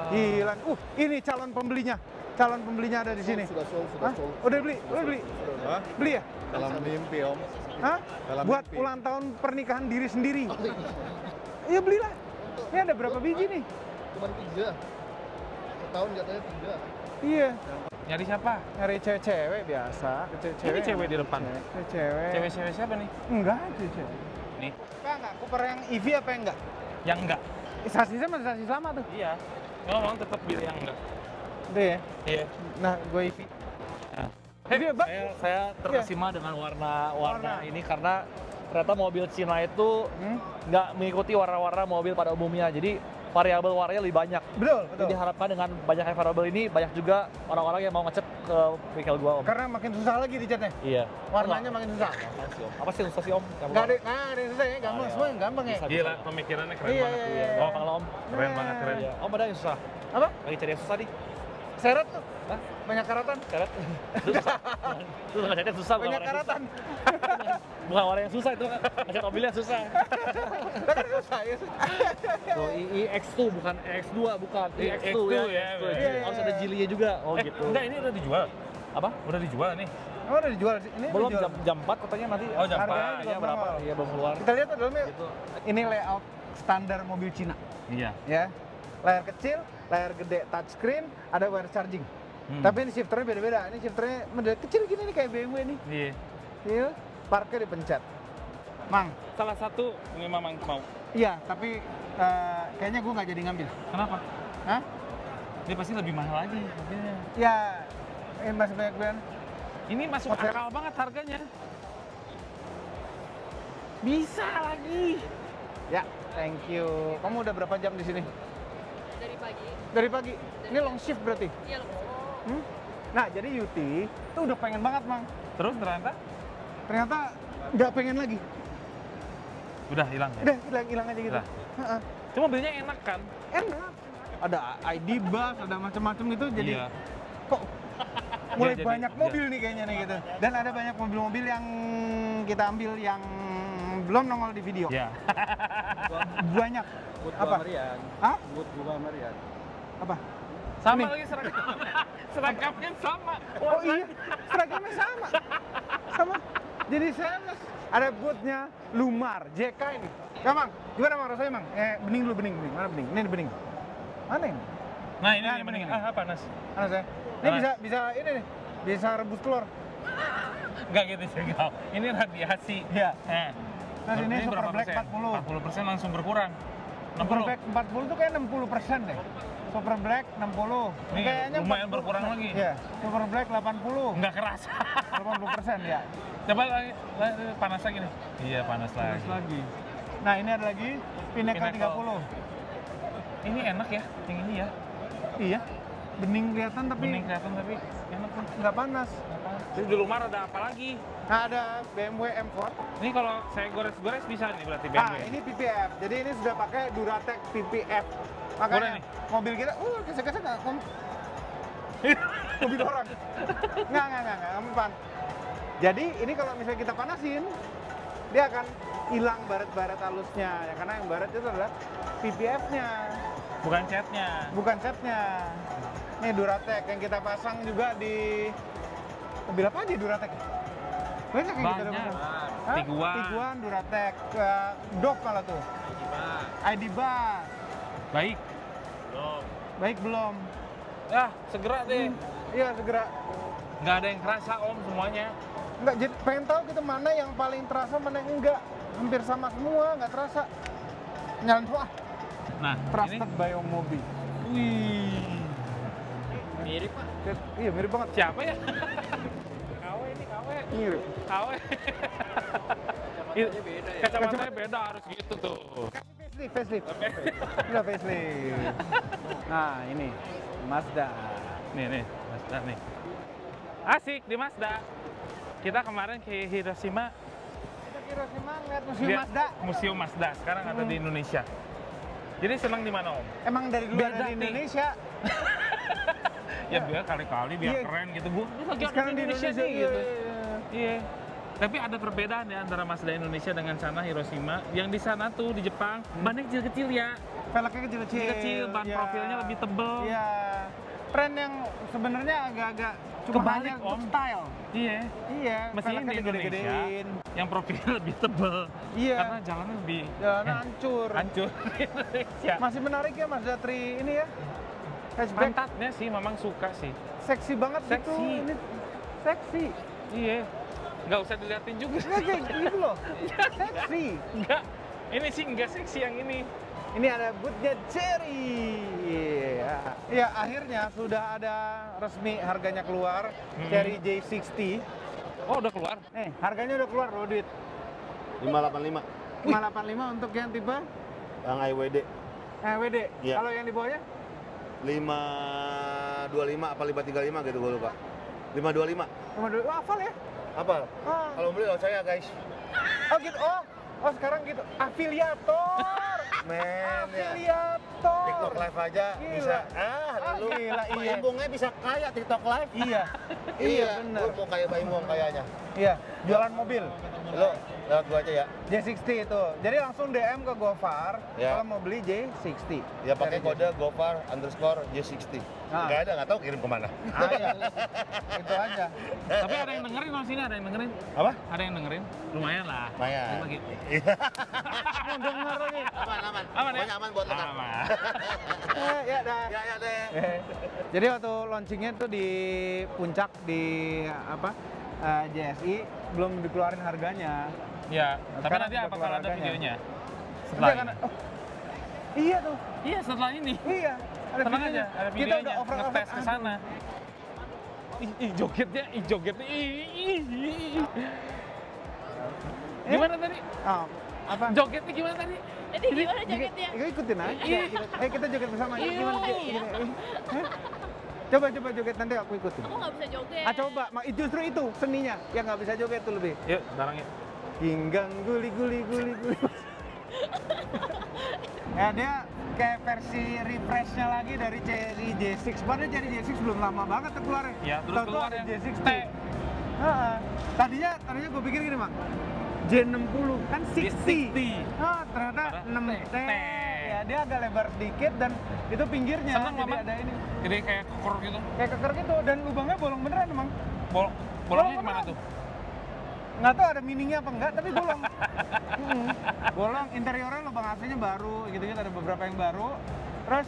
Gila. Ini calon pembelinya. Calon pembelinya ada di sini. Sudah sold. Hah? Udah beli? Udah beli? Hah? Beli ya? Dalam mimpi om. Hah? Dalam Buat mimpi. ulang tahun pernikahan diri sendiri. Iya belilah. Ini ada berapa biji nih? Cuma 3. Setahun jatuhnya 3. Iya. Nyari siapa? Nyari cewek-cewek biasa. Ini cewek di depan. Cewek. Cewek-cewek siapa nih? Enggak, cewek. Nih. Enggak. Cooper yang EV apa yang enggak? Yang enggak. Sasisnya masih sasis lama tuh. Iya. Mamang tetap pilih yang enggak. Udah ya? Iya. Nah, gue EV. Nah. EV ya, Bang? Saya terkesima dengan warna ini karena ternyata mobil Cina itu nggak mengikuti warna-warna mobil pada umumnya. Jadi variabel warnanya lebih banyak. Betul. Jadi diharapkan dengan banyaknya variabel ini banyak juga orang-orang yang mau ngecat ke bengkel gua om. Karena makin susah lagi dicatnya. Iya. Warnanya makin susah. Apa sih yang susah sih om? Enggak ada yang susah ya, gampang. Semua yang gampang ya. Bisa. Gila, pemikirannya keren Iya, banget. iya, iya. Oh, Kalau om, keren banget, keren. iya. Om ada yang susah. Apa? Lagi cari yang susah nih. Seret tuh. Hah? Banyak karatan. Seret. Itu susah. Itu ngecatnya susah. bukan Banyak warna yang karatan. susah. Bukan warna yang susah itu. Ngecat mobilnya susah. Kan susah ya. Oh, iX2 bukan X2 bukan. iX2 ya. ya, X2. iya, iya, Harus iya. ada jilinya juga. Oh gitu. Enggak, ini udah dijual. Apa? Udah dijual nih. Oh, udah dijual sih. Ini Belum dijual. jam 4 katanya nanti. Oh, jam Harganya 4. juga Iya berapa? mahal. Iya belum keluar. Kita lihat tuh dalamnya. Gitu. Ini layout standar mobil Cina, Iya. ya. Layar kecil, layar gede, touchscreen, ada wire charging. Tapi ini shifternya beda-beda. Ini shifternya model kecil gini nih kayak BMW nih. Iya. Iya. Parknya dipencet. Mang, Salah satu ini Mamang mau. iya, tapi kayaknya gue nggak jadi ngambil. Kenapa? Hah? Dia pasti lebih mahal lagi harganya. Ya, ini masih banyak brand. Ini masuk Hotel. akal banget harganya. Bisa lagi. Ya, thank you. Kamu udah berapa jam di sini? Dari pagi. Dari pagi. Ini long shift berarti. Iya loh. Hmm? Nah, jadi Yuti tuh udah pengen banget, Mang. Terus Ternyata nggak pengen lagi. udah hilang ya? Udah hilang aja gitu. Udah. Heeh. Cuma mobilnya enak kan? Enak. Ada ID bus, ada macam-macam gitu. Jadi Iya. kok mulai jadi- banyak mobil nih kayaknya nih gitu. Dan ada banyak mobil-mobil yang kita ambil yang belum nongol di video. Iya. Banyak. Buat Apa? Marian. Hah? Buat bunga Marian. Apa? Sama Ini. lagi seragamnya sama. Oh iya, seragamnya sama. Sama. Jadi sales. Ada bootnya Lumar, JK ini. Ya, Mang. Gimana, Mang? Rasanya, Mang? Bening dulu, bening. Mana bening? Ini bening. Mana ini? Nah ini Nah, nih bening. mendingan. Panas. Mana saya? Ini bisa ini nih. Bisa rebus telur. Enggak gitu sih kau. Ini radiasi. Iya. Nah, ini Super berapa Black persen? 40. 40% langsung berkurang. Super 60. Black 40 tuh kayak 60% deh. Super Black 60. Nih, Kayaknya lumayan 40%. berkurang lagi. Iya. Super Black 80. Enggak kerasa. 80% ya. Coba lagi panas lagi nih. Iya, panas lagi. Nah, ini ada lagi Pinnacle Pinnacle. 30. Ini enak ya, yang ini ya. Iya. Bening kelihatan tapi Bening kelihatan tapi enak nih. nggak panas. Terus di Lumar ada apa lagi? Nah, ada BMW M4. Ini kalau saya gores-gores bisa nih berarti BMW. Nah, ini PPF. Jadi ini sudah pakai Duratec PPF. Boleh Makanya nih? mobil kita, kesek-kesek nggak? Mobil orang. Nggak, empan. Jadi ini kalau misalnya kita panasin, dia akan hilang baret-baret halusnya. Ya, karena yang baret itu adalah PPF-nya, Bukan catnya. bukan catnya. Ini Duratec yang kita pasang juga di mobil apa aja Duratec? Banyak yang kita udah Banyak. pasang. Hah? Tiguan. Tiguan, Duratec, Dove malah tuh. ID Bus. Baik. Baik belum? Ya, segera deh. Iya segera. Nggak ada yang kerasa om semuanya. Enggak, jadi pengen tahu kita mana yang paling terasa, mana yang enggak. Hampir sama semua, nggak terasa. Nyalain semua. Nah, Trusted ini by Omobi. wih. Mirip Pak. Iya mirip banget. Siapa ya? KW ini KW. Mirip. KW. Kacamatanya beda ya. Kacamatanya beda harus gitu tuh. Facelift. Udah facelift. Nah ini Mazda. Nih, Mazda nih. Asik di Mazda. Kita kemarin ke Hiroshima. Kita kira sih ngeliat museum lihat Mazda. Museum Mazda. Sekarang ada di Indonesia. Jadi senang di mana om? Emang dari dulu Beda ada di nih. Indonesia. Ya biar kali-kali biar Iya. keren gitu. Gua lagi ada Sekarang di Indonesia nih iya, gitu. iya. Iya. Tapi ada perbedaan ya antara Mazda Indonesia dengan sana Hiroshima. Yang di sana tuh di Jepang bannya kecil-kecil ya. Velgnya kecil-kecil. Kecil, ban Iya. profilnya lebih tebel. Iya. Tren yang sebenarnya agak-agak cuma Kebalik, hanya untuk Om. style. Iya. Iya. Mestinya velgnya di Indonesia digede-gedein. yang profilnya lebih tebel. Iya. Karena jalannya lebih Jalannya hancur. hancur di Indonesia. Masih menarik ya Mazda 3 ini ya. Hatchback. Pantatnya sih memang suka sih. Seksi banget gitu. Seksi. Ini seksi. Iya. Nggak usah diliatin juga. Nggak kayak gitu loh. Seksi. Enggak. Ini sih nggak seksi yang ini. Ini ada bootnya Cherry. Iya. Iya, akhirnya sudah ada resmi harganya keluar. Cherry J60. Oh udah keluar? Nih, harganya udah keluar loh, Duit. 585 585 untuk yang tipe yang IWD. WD. Iya. Kalau yang di bawahnya 525 apa 535 gitu gue lupa. 525. nomor 2. Wah, hafal ya? Apa? Oh. Kalau beli lewat saya guys. Oh gitu. Oh sekarang gitu. Afiliator. Men ya. Afiliator. TikTok live aja Gila. bisa. Lu gila, Pak iya. Imbongnya bisa kaya TikTok live. Iya. Iya, benar. Gue mau kayak Pak Imbong kayaknya. Iya, jualan mobil. Lu lewat gua aja ya. J60 itu. Jadi langsung DM ke Gofar Ya. kalau mau beli J60. Ya pakai Dari kode Gofar_J60. Ah. Nggak ada, nggak tahu kirim kemana. Ah, iya. Itu aja. Tapi ada yang dengerin loh sini, ada yang dengerin. Apa? Ada yang dengerin. Lumayan lah. Lumayan. Lagi. Mau denger lagi. Aman, aman. Aman ya? Pokoknya aman buat lekap. Aman. Ya dah. Ya deh. Jadi waktu launchingnya tuh di puncak di apa JSI belum dikeluarin harganya. Ya, tapi Sekarang nanti udah bakal keluar ada harganya. videonya. Iya Setelah kan? ini. Oh, iya tuh. Iya, setelah ini. Iya. Ada Tenang videonya. aja, ada Kita videonya. udah over Ngetes ke sana. Jogetnya. Gimana tadi? Oh, apa? Jogetnya gimana tadi? Jadi gimana jogetnya? Ikutin aja. Kita joget bersama. Iya. Gimana? Gini. Coba joget nanti aku ikut. Aku nggak bisa joget. Coba, justru itu seninya yang nggak bisa joget tuh lebih. Yuk, bareng yuk. Ginggang guli. Ya dia kayak versi refreshnya lagi dari Cherry J6. Padahal Cherry J6 belum lama banget tuh keluarnya. Ya, terus Tahu-tahu keluar ada yang J6 T. Tadinya gue pikir gini, Mang. J60 kan 60. 60. Ternyata Ada 6T. T. Ya dia agak lebar sedikit dan itu pinggirnya Seneng, jadi Mama? ada ini. Jadi kayak kekur gitu. Kayak keker gitu dan lubangnya bolong beneran, Mang. Bolongnya Bolong kemana beneran. tuh? Nggak tahu ada mininya apa enggak, tapi bolong. Bolong, interiornya lubang AC-nya baru, gitu-gitu ada beberapa yang baru. Terus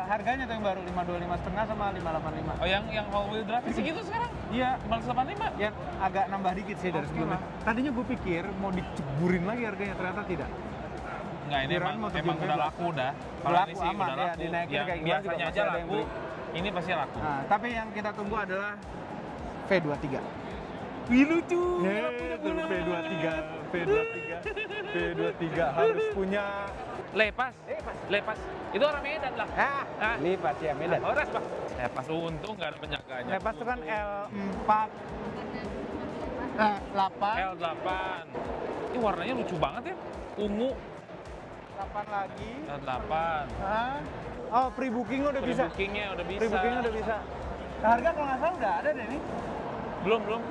harganya tuh yang baru 525,5 sama 585. Oh, yang all wheel drive segitu sekarang? Iya, 585. yang agak nambah dikit sih dari Oke sebelumnya. lah. Tadinya gue pikir mau diceburin lagi harganya, ternyata tidak. Enggak, ini Kirain emang, mau emang terjun udah bebas. laku dah. Kalau Laku, ini sih aman, udah ya, laku. dinaikin Yang kayak gimana juga biasanya pasti aja ada yang laku. beli. Ini pasti laku. Nah, tapi yang kita tunggu adalah V23. Wih, lucu. V23 harus punya Lepas. Itu orang Medan lah. lipat ya Medan. Oh, Res, Pak. Lepas untung nggak ada penjaganya. Lepas itu kan L4 8 L8. Ini warnanya lucu banget ya. Ungu. 8 lagi. L8. Oh, pre-booking udah bisa. Pre-bookingnya udah bisa. Pre-booking udah bisa. Nah, harga kalau nggak salah udah ada deh nih. Belum keluar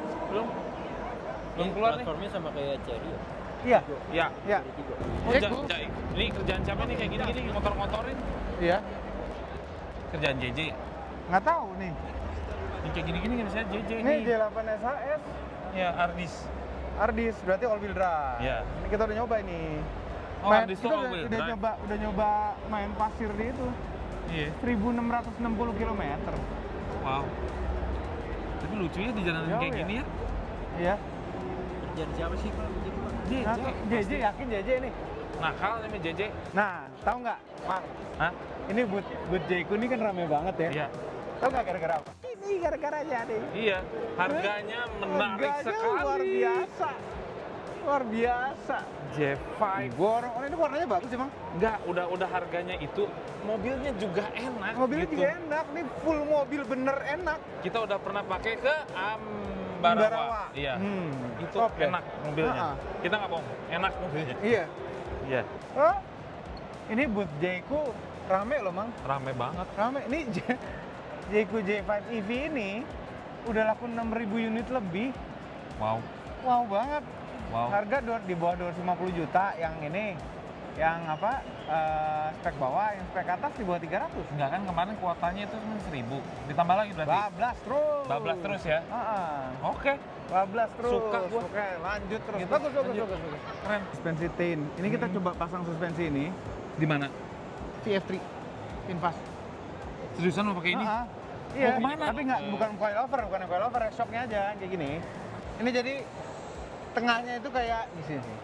nih. Platformnya sama kayak Cherry ya? Iya. Ya. Iya. Oh, ini kerjaan siapa nih kayak gini ngotor-ngotorin? Iya. Kerjaan JJ. Nggak tahu nih. Ini kayak gini-gini nggak bisa JJ Ini nih. J8 SHS Ya, Ardis. Ardis berarti all wheel drive. Iya. Ini kita udah nyoba ini. Oh, Ardis tuh kita all wheel drive. udah nyoba main pasir di itu. Iya. 1660 km. Wow. Tapi lucu ya di jalanan Jauh kayak ya? gini ya. Iya. Kerjaan siapa sih kalau begitu, Pak? JJ. Nah, tuh, JJ yakin JJ nih. Nakal namanya JJ. Nah, tahu nggak, Mang? Hah? Ini but Jayco ini kan rame banget ya. Iya. Tahu nggak gara-gara apa? Ini gara-gara nih. Iya. Harganya menarik Harganya sekali. luar biasa. Luar biasa. J5. Ini warnanya bagus sih, Mang. Enggak, udah harganya itu mobilnya juga enak. Mobilnya gitu. juga enak. Ini full mobil bener enak. Kita udah pernah pakai ke Ambarawa. Ambarawa. Iya. Itu Top deh. enak mobilnya. Ha-ha. Kita nggak bohong, enak mobilnya. Iya. Iya. Oh, ini booth Jayco rame loh, Mang. Rame banget. Rame. Ini Jayco J5 EV ini udah laku 6.000 unit lebih. Wow. Wow banget. Wow. Harga di bawah 250 juta yang ini. Yang apa? Spek bawah, yang spek atas di bawah 300. Enggak kan kemarin kuotanya itu cuma 1.000. Ditambah lagi berarti. Bablas terus. Bablas terus ya. Oke. Bablas terus. Suka gua. Oke, lanjut terus. Gitu, Bagus. lanjut. Keren. Suspensi tin. Ini kita coba pasang suspensi ini Di mana? VF3 Finfast. Seriusan mau pakai ini? Iya. Mau kemana? Tapi nggak bukan coilover, shocknya aja kayak gini. Ini jadi tengahnya itu kayak di sini.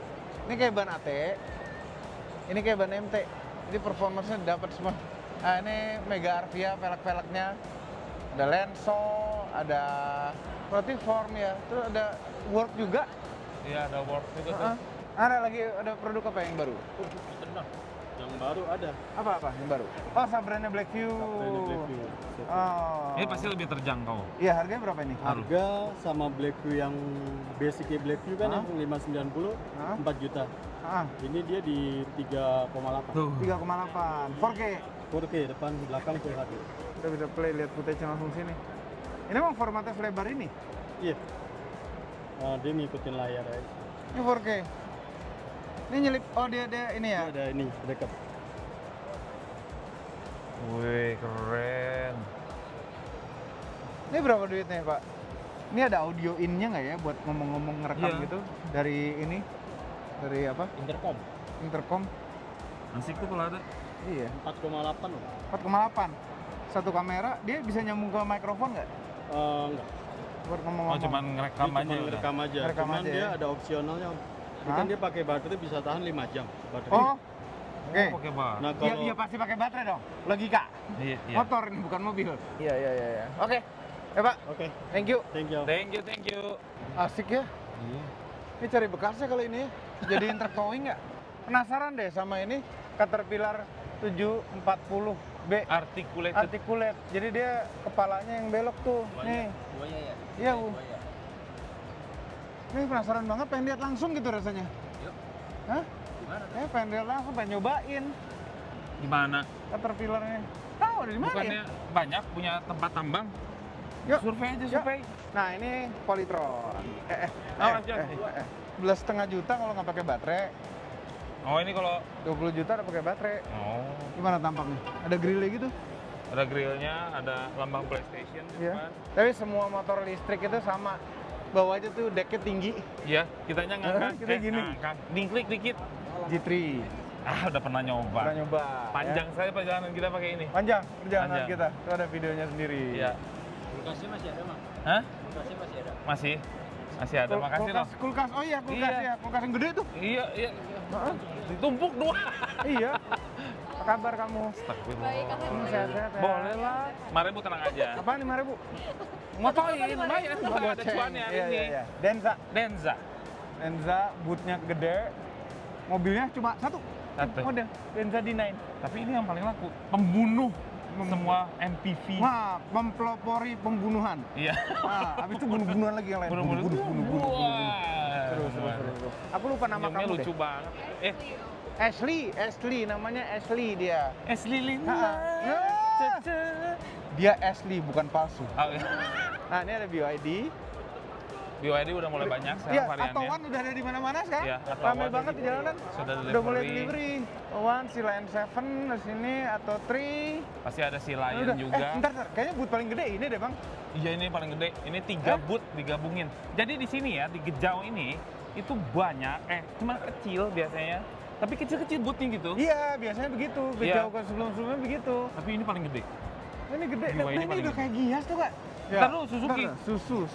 Ini kayak ban AT. Ini kayak ban MT. Jadi performance-nya dapat semua. Nah, ini Mega Arvia velg-velgnya. Ada Lenso, ada Protiform ya. Terus ada Work juga. Iya, ada work juga tuh. Ada produk apa yang baru? Tenang. Yang baru ada. Apa yang baru? Oh, Sabrina Blackview. Blackview. Oh. Ini pasti lebih terjangkau. Iya, harganya berapa ini? Harga sama Blackview yang basicnya Blackview kan Hah? yang 590 Hah? 4 juta. Ah, Ini dia di 3,8. Tuh. 3,8. 4K. 4K depan belakang Full HD. Kita bisa play lihat footage langsung sini. Ini emang formatnya lebar ini. Iya. Dia ngikutin layar aja. Ini 4K. Ini nyelip. Oh, dia ini ya. Dia ada ini dekat. Wih, keren. Ini berapa duitnya, Pak? Ini ada audio in-nya nggak ya buat ngomong-ngomong ngerekam Iya. gitu dari ini? Dari apa? Intercom Intercom. Asik tuh kalau ada. Iya. 4,8 loh. 4,8. Satu kamera, dia bisa nyambung ke mikrofon nggak? Enggak. Buat Oh, ngomong-ngomong. cuman Dia ngerekam cuma aja udah. ngerekam aja. Ngerekam Cuman aja dia ya? ada opsionalnya. Ini Hah? kan dia pakai baterai bisa tahan 5 jam baterai. Oh, oke. Oke, Pak. Nah, Iya, kalau iya pasti pakai baterai dong. Logika. Iya, iya. Motor ini bukan mobil. Iya. Oke. Ya, Pak. Oke, Thank you. thank you. Thank you. Asik ya. Iya. Ini cari bekasnya kali ini ya. Jadiin truk towing nggak? Penasaran deh sama ini Caterpillar 740 Articulated. articulate. Jadi dia kepalanya yang belok tuh. Nih. Buaya ya? Iya, Bu. Nih penasaran banget pengen lihat langsung gitu rasanya. Yuk. Hah? Gimana? Pengen lihat langsung, pengen nyobain Gimana? Caterpillar-nya. Tahu ada di mana Bukannya ya? banyak punya tempat tambang? Yuk. Survei aja, Yuk. survei. Nah, ini Polytron. aja. 11,5 juta kalau nggak pakai baterai. Oh, ini kalau 20 juta udah pakai baterai. oh, Gimana tampaknya? Ada grillnya gitu? ada grillnya, ada lambang PlayStation di Iya. depan. Tapi semua motor listrik itu sama. Bawah aja tuh decknya tinggi. Iya, kitanya ngangkat. Kita gini. Ngangkat. Dingklik dikit. G3. Ah, udah pernah nyoba. Pernah nyoba. Panjang ya. saya perjalanan kita pakai ini. Panjang perjalanan Panjang. kita. Itu ada videonya sendiri. Iya. Kulkasnya masih ada, Mang? Hah? Kulkasnya masih ada? Masih? Masih ada, makasih loh. Kulkas. Oh iya, kulkas Iya. ya. Kulkas yang gede tuh. Iya, iya. Heeh. Ditumpuk dua. Iya. Apa kabar kamu? Baik, alhamdulillah. Sehat-sehat ya. Boleh lah. Kemarin Bu tenang aja. Apaan 5.000? Motoin, lumayan. Oh, Ada goceng. cuannya hari Iya, ini. iya, iya. Denza. Denza. Bootnya gede. Mobilnya cuma satu. Satu. Model. Denza D9. Tapi ini yang paling laku. Pembunuh semua MPV. Wah, mempelopori pembunuhan. Iya. Nah, habis itu bunuh-bunuhan lagi yang lain. Bunuh. Wah. Terus. Aku lupa nama Senyumnya kamu lucu deh. banget. Ashley, namanya Ashley dia. Ashley Linda. Ah. Dia Ashley, bukan palsu. Oh, iya. Nah, ini ada BYD. BYD udah mulai banyak sekarang Iya, variannya. Atowan udah ada di mana-mana sekarang. Iya, Ramai Atowan banget di jalanan. sudah Udah mulai delivery. delivery. Atowan, si Lion 7 di sini atau 3. Pasti ada si Lion Udah. juga. Bentar, kayaknya boot paling gede ini deh, Bang. Iya, ini paling gede. Ini 3 Hah? boot digabungin. Jadi di sini ya, di Gejau ini itu banyak, cuma kecil biasanya. Tapi kecil-kecil bootnya gitu. Iya, biasanya begitu. Iya. Jauh ke sebelum-sebelumnya begitu. Tapi ini paling gede. Ini gede. BYD Nah, ini paling udah gede. kayak Gias tuh, Kak. Ntar dulu, Suzuki. Ntar, Suzuki.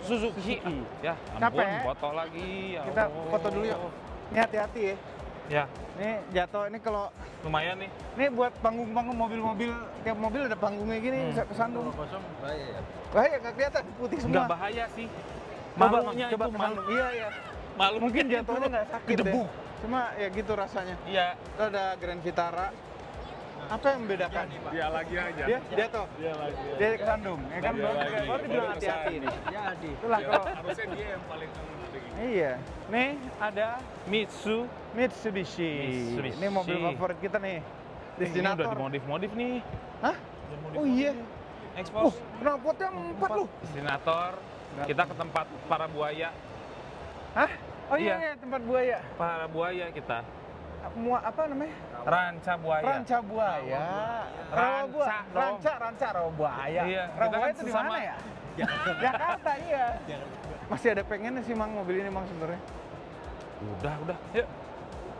Suzuki. Ya, ampun, Capek. foto lagi. Ya Kita Allah. foto dulu yuk. Ini hati-hati ya. Ya, Ini jatuh, ini kalau lumayan nih. ini buat panggung-panggung mobil-mobil, tiap mobil ada panggungnya gini, bisa kesandung. Kosong bahaya ya? Bahaya nggak kelihatan, putih semua. Nggak bahaya sih. Coba, Malunya coba itu malu. kesandung. Iya, iya. Malu. Mungkin jatuhnya nggak sakit Kedebu. deh. Cuma ya gitu rasanya. Iya. Itu ada Grand Vitara. Apa yang membedakan? Dia lagi aja. Dia jatuh. Dia lagi. Dia kesandung. Ya kan Dia lagi. baru dibilang hati-hati ini. Ya, Adi. Itulah kalau Harusnya dia yang paling iya. Nih ada Mitsubishi. Mitsubishi. Ini mobil favorit kita nih. Ini udah Destinator. dimodif-modif nih. Hah? Oh iya. Expose. Knalpotnya 4 loh. Destinator. Kita ke tempat para buaya. Hah? Oh iya, Iya. iya, tempat buaya. Para buaya kita. Apa namanya? Ranca buaya. Ranca buaya. Rawa buaya. Ranca dong. Ranca rawa buaya. Iya, Rawa kita buaya kan itu di sesama- mana ya? Jakarta, iya. Masih ada pengennya sih Mang mobil ini Mang sebenarnya. Udah. Yuk.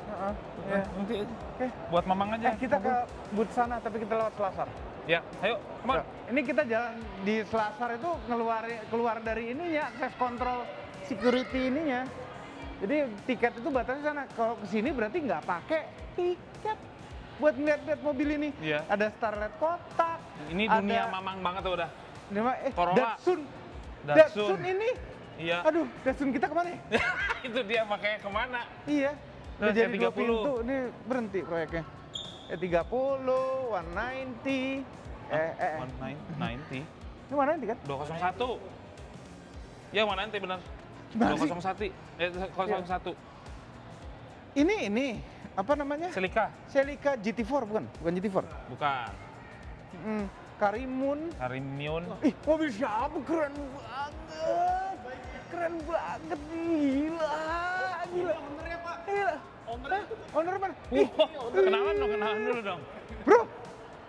Heeh. Iya. Nanti aja. Oke. Buat mamang aja. Kita ke booth sana tapi kita lewat Selasar. Ya, ayo, come on. Yuk. Ini kita jalan di Selasar itu keluar dari ininya, access control security ininya. Jadi tiket itu batasnya sana. Kalau kesini berarti nggak pakai tiket buat ngeliat-liat mobil ini. Iya. Ada Starlet kotak. Ini ada- dunia mamang banget tuh udah. Corolla. Datsun. Datsun. Datsun ini. Iya. Aduh, Datsun kita kemana ya? Itu dia makanya kemana? Iya. Udah Terus jadi 2 E30. pintu. Ini berhenti proyeknya. E30, 190. 190. Ini 190 kan? 201. Ya, mana nanti benar. Gimana sih? 201. 01. Ini apa namanya? Selika. Celica GT4 bukan? Bukan GT4. Bukan. Karimun. Karimion. Ih, mobil siapa? Keren banget. Keren banget. Gila. Ownernya, Pak. Gila. Owner mana? Ih, Kenalan dulu dong. bro.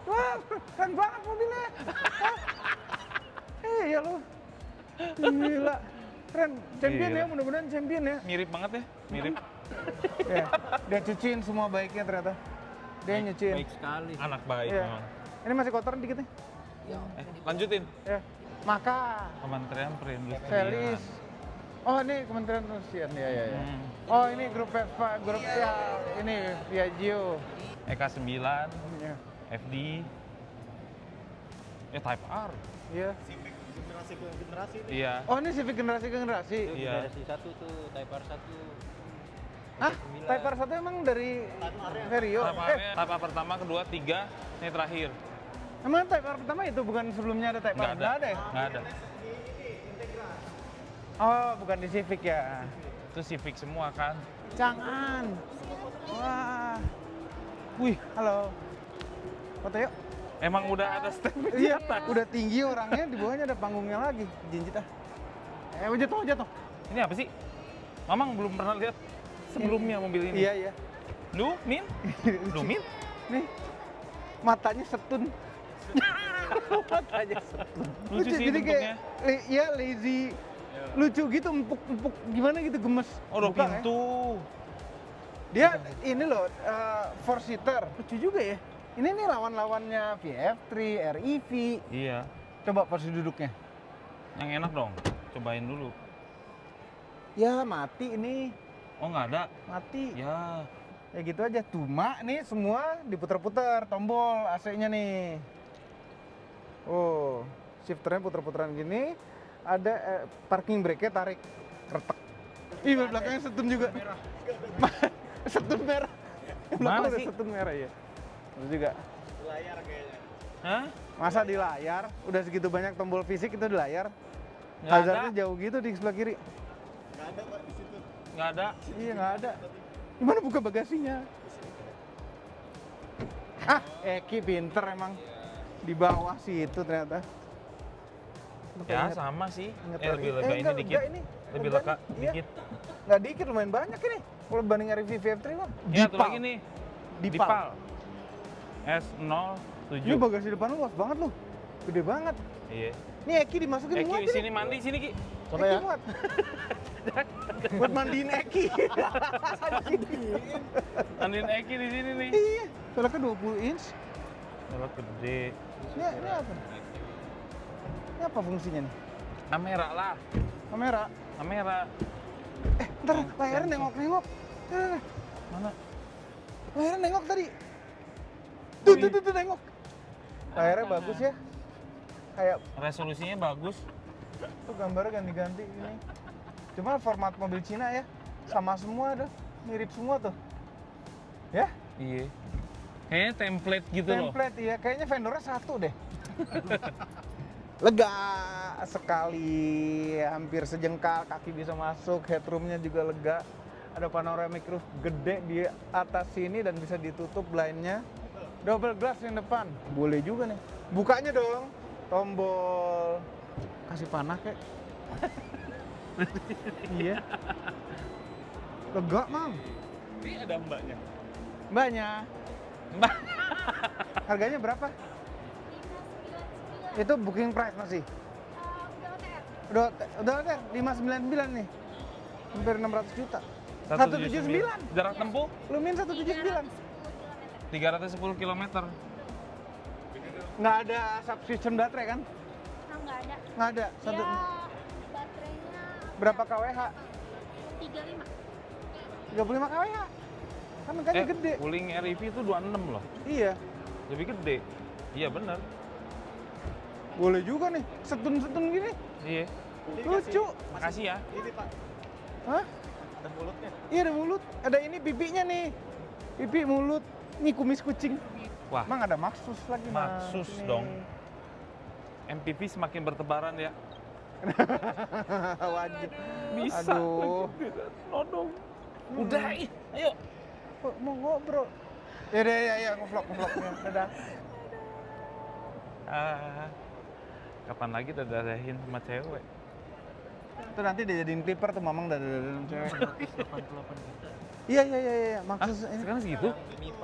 Wah, keren banget mobilnya. Iya lu. Gila. Keren. Champion Gila. ya, mudah-mudahan champion ya. Mirip banget ya, mirip. Ya, dia cuciin semua baiknya ternyata. Dia nyuciin. Baik sekali. Anak baik Iya. memang. Ini masih kotor dikit nih. Lanjutin. Ya. Maka Kementerian Perindustrian. Selis. Oh, ini Kementerian Perindustrian. Ya. Hmm. Oh, ini grup Vespa, grup ya ini Piaggio. EK 9, Ya. FD. Type R. Iya. Generasi ke generasi. Iya. Oh, ini Civic generasi ke generasi. Iya. Generasi 1 tuh, Type R 1. Hah? Type R 1 emang dari Vario? Type A pertama, kedua, 3, ini terakhir. Emang Type R pertama itu bukan sebelumnya ada Type R? Nggak ada ya? Nggak ada. Oh, bukan di Civic ya? Itu Civic semua kan. Jangan. Wah. Wih, halo. Foto yuk. Emang udah ada step Iya, udah tinggi orangnya, di bawahnya ada panggungnya lagi. Jinjit ah. Jatuh. Ini apa sih? Mamang belum pernah lihat sebelumnya mobil ini. Iya, iya. Lu, Min? Nih, matanya setun. Matanya setun. Lucu sih jadi bentuknya. kayak, iya lazy. Lucu gitu, empuk gimana gitu, gemes. Oh, ada Buka, pintu. Dia ini loh, four seater. Lucu juga ya. Ini nih lawan-lawannya VF3, REV. Iya. Coba posisi duduknya. Yang enak dong. Cobain dulu. Ya mati ini, Oh, nggak ada. mati. Ya. Ya gitu aja. Cuma nih semua diputer-puter tombol AC-nya nih. Oh, shifternya puter-puteran gini. Ada parking brake-nya tarik, kretek. Ih, belakangnya setun juga. Setun merah. Mana Belakang sih? setun merah ya. Terus juga. Hah? Masa di layar? Udah segitu banyak tombol fisik itu di layar. Nggak ada. Hazardnya jauh gitu di sebelah kiri. Nggak ada. Iya nggak ada. Gimana buka bagasinya? Ah, Eki pinter emang. Di bawah situ ternyata. Ya, sama sih. Lebih lega ini enggak, dikit. lega ini. Lebih Lega lega ini, iya. dikit. Nggak dikit, lumayan banyak ini. Kalau banding RV VF3 mah. Ya, satu lagi nih. Dipal. Ini S07. bagasi depan luas banget loh. Gede banget. Iya. Nih Eki dimasukin Eki, muat sini mandi, sini Ki. Coba ya. Muat. Buat mandiin Eki. Mandiin Eki di sini nih. Iya. Soalnya 20 inch. Kalau gede. Ini apa? Ini apa fungsinya nih? Kamera lah. Kamera. Kamera. Ntar layarnya nengok-nengok. Mana? Layarnya nengok tadi. Tuh nengok. Layarnya bagus ya. Kayak Resolusinya bagus. tuh gambarnya ganti-ganti ini. Cuma format mobil Cina ya. Sama semua dah. Mirip semua tuh. Ya? Iya. Kayaknya template gitu loh. Template iya. Kayaknya vendornya satu deh. Lega sekali, hampir sejengkal kaki bisa masuk, headroomnya juga lega. Ada panoramic roof gede di atas sini dan bisa ditutup blind-nya. Double glass yang depan, boleh juga nih. Bukanya dong, tombol kasih panah kek. Iya. Lega mam. Ini ada mbaknya. Mbaknya. Mbak. Harganya berapa? 599. Itu booking price masih. Udah OTR. Udah ada 599 nih. Hampir 600 juta. 179. Jarak tempuh Lumin 179. 310 km. Nggak ada subscription baterai kan? Nah, nggak ada. Nggak ada. Dia baterainya Berapa kWh? 35. 35 kWh. Kan makanya gede. Wuling REV itu 26 loh. Iya. Lebih gede. Iya bener. Boleh juga nih. Setun-setun gini. Iya. Lucu. Makasih ya. Hah? Ada mulutnya. Iya ada mulut. Ada ini pipinya nih. Pipi, mulut. Nih kumis kucing. Wah, Emang ada Maxus lagi Mas. Maxus Nih. dong. MPV semakin bertebaran ya. Wajib. Bisa. Aduh. Nodong. Udah, ayo. Kok mau ngobrol? Ya, ngevlog. Dadah. Kapan lagi dadahin sama cewek? Itu nanti dijadiin clipper tuh Mamang dadah-dadahin cewek. Iya. Maxus ini. Sekarang segitu?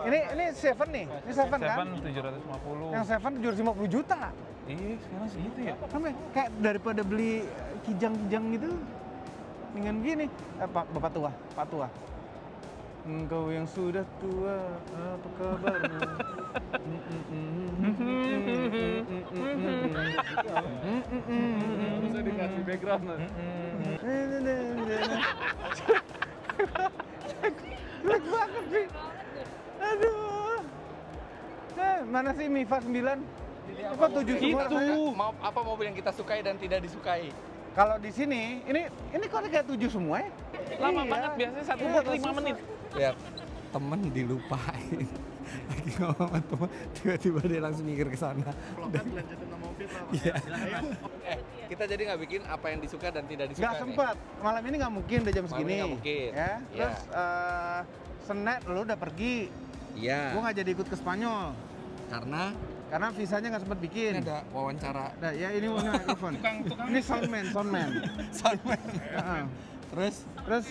Ini Seven nih. Ini Seven kan? 750. Yang Seven 750 juta. Iya, sekarang segitu ya. Sampai kayak daripada beli kijang-kijang gitu. Dengan gini. Bapak tua, Pak tua. Engkau yang sudah tua, apa kabarmu? Bisa dikasih background. Jelek banget sih. Aduh. Mana sih Miva 9? Apa 7 semua Itu. rasanya? Apa mobil yang kita sukai dan tidak disukai? Kalau di sini, ini kok kayak 7 semua ya? Lama Iya. banget biasanya 1 Iya, boot kalau 5 susah. menit. Lihat temen dilupain. Lagi ngomong sama temen, tiba-tiba dia langsung mikir ke sana. Vlognya dilanjutin sama Mobil lah. Iya. Kita jadi nggak bikin apa yang disuka dan tidak disuka. Nggak sempat. Malam ini nggak mungkin udah jam Malam segini. ini nggak mungkin. Ya. Iya. Terus Senin lu udah pergi. Iya. Gua nggak jadi ikut ke Spanyol Karena visanya nggak sempat bikin. ini ada wawancara Nah, ya ini mikrofon. Tukang Ini soundman. soundman. Heeh. Terus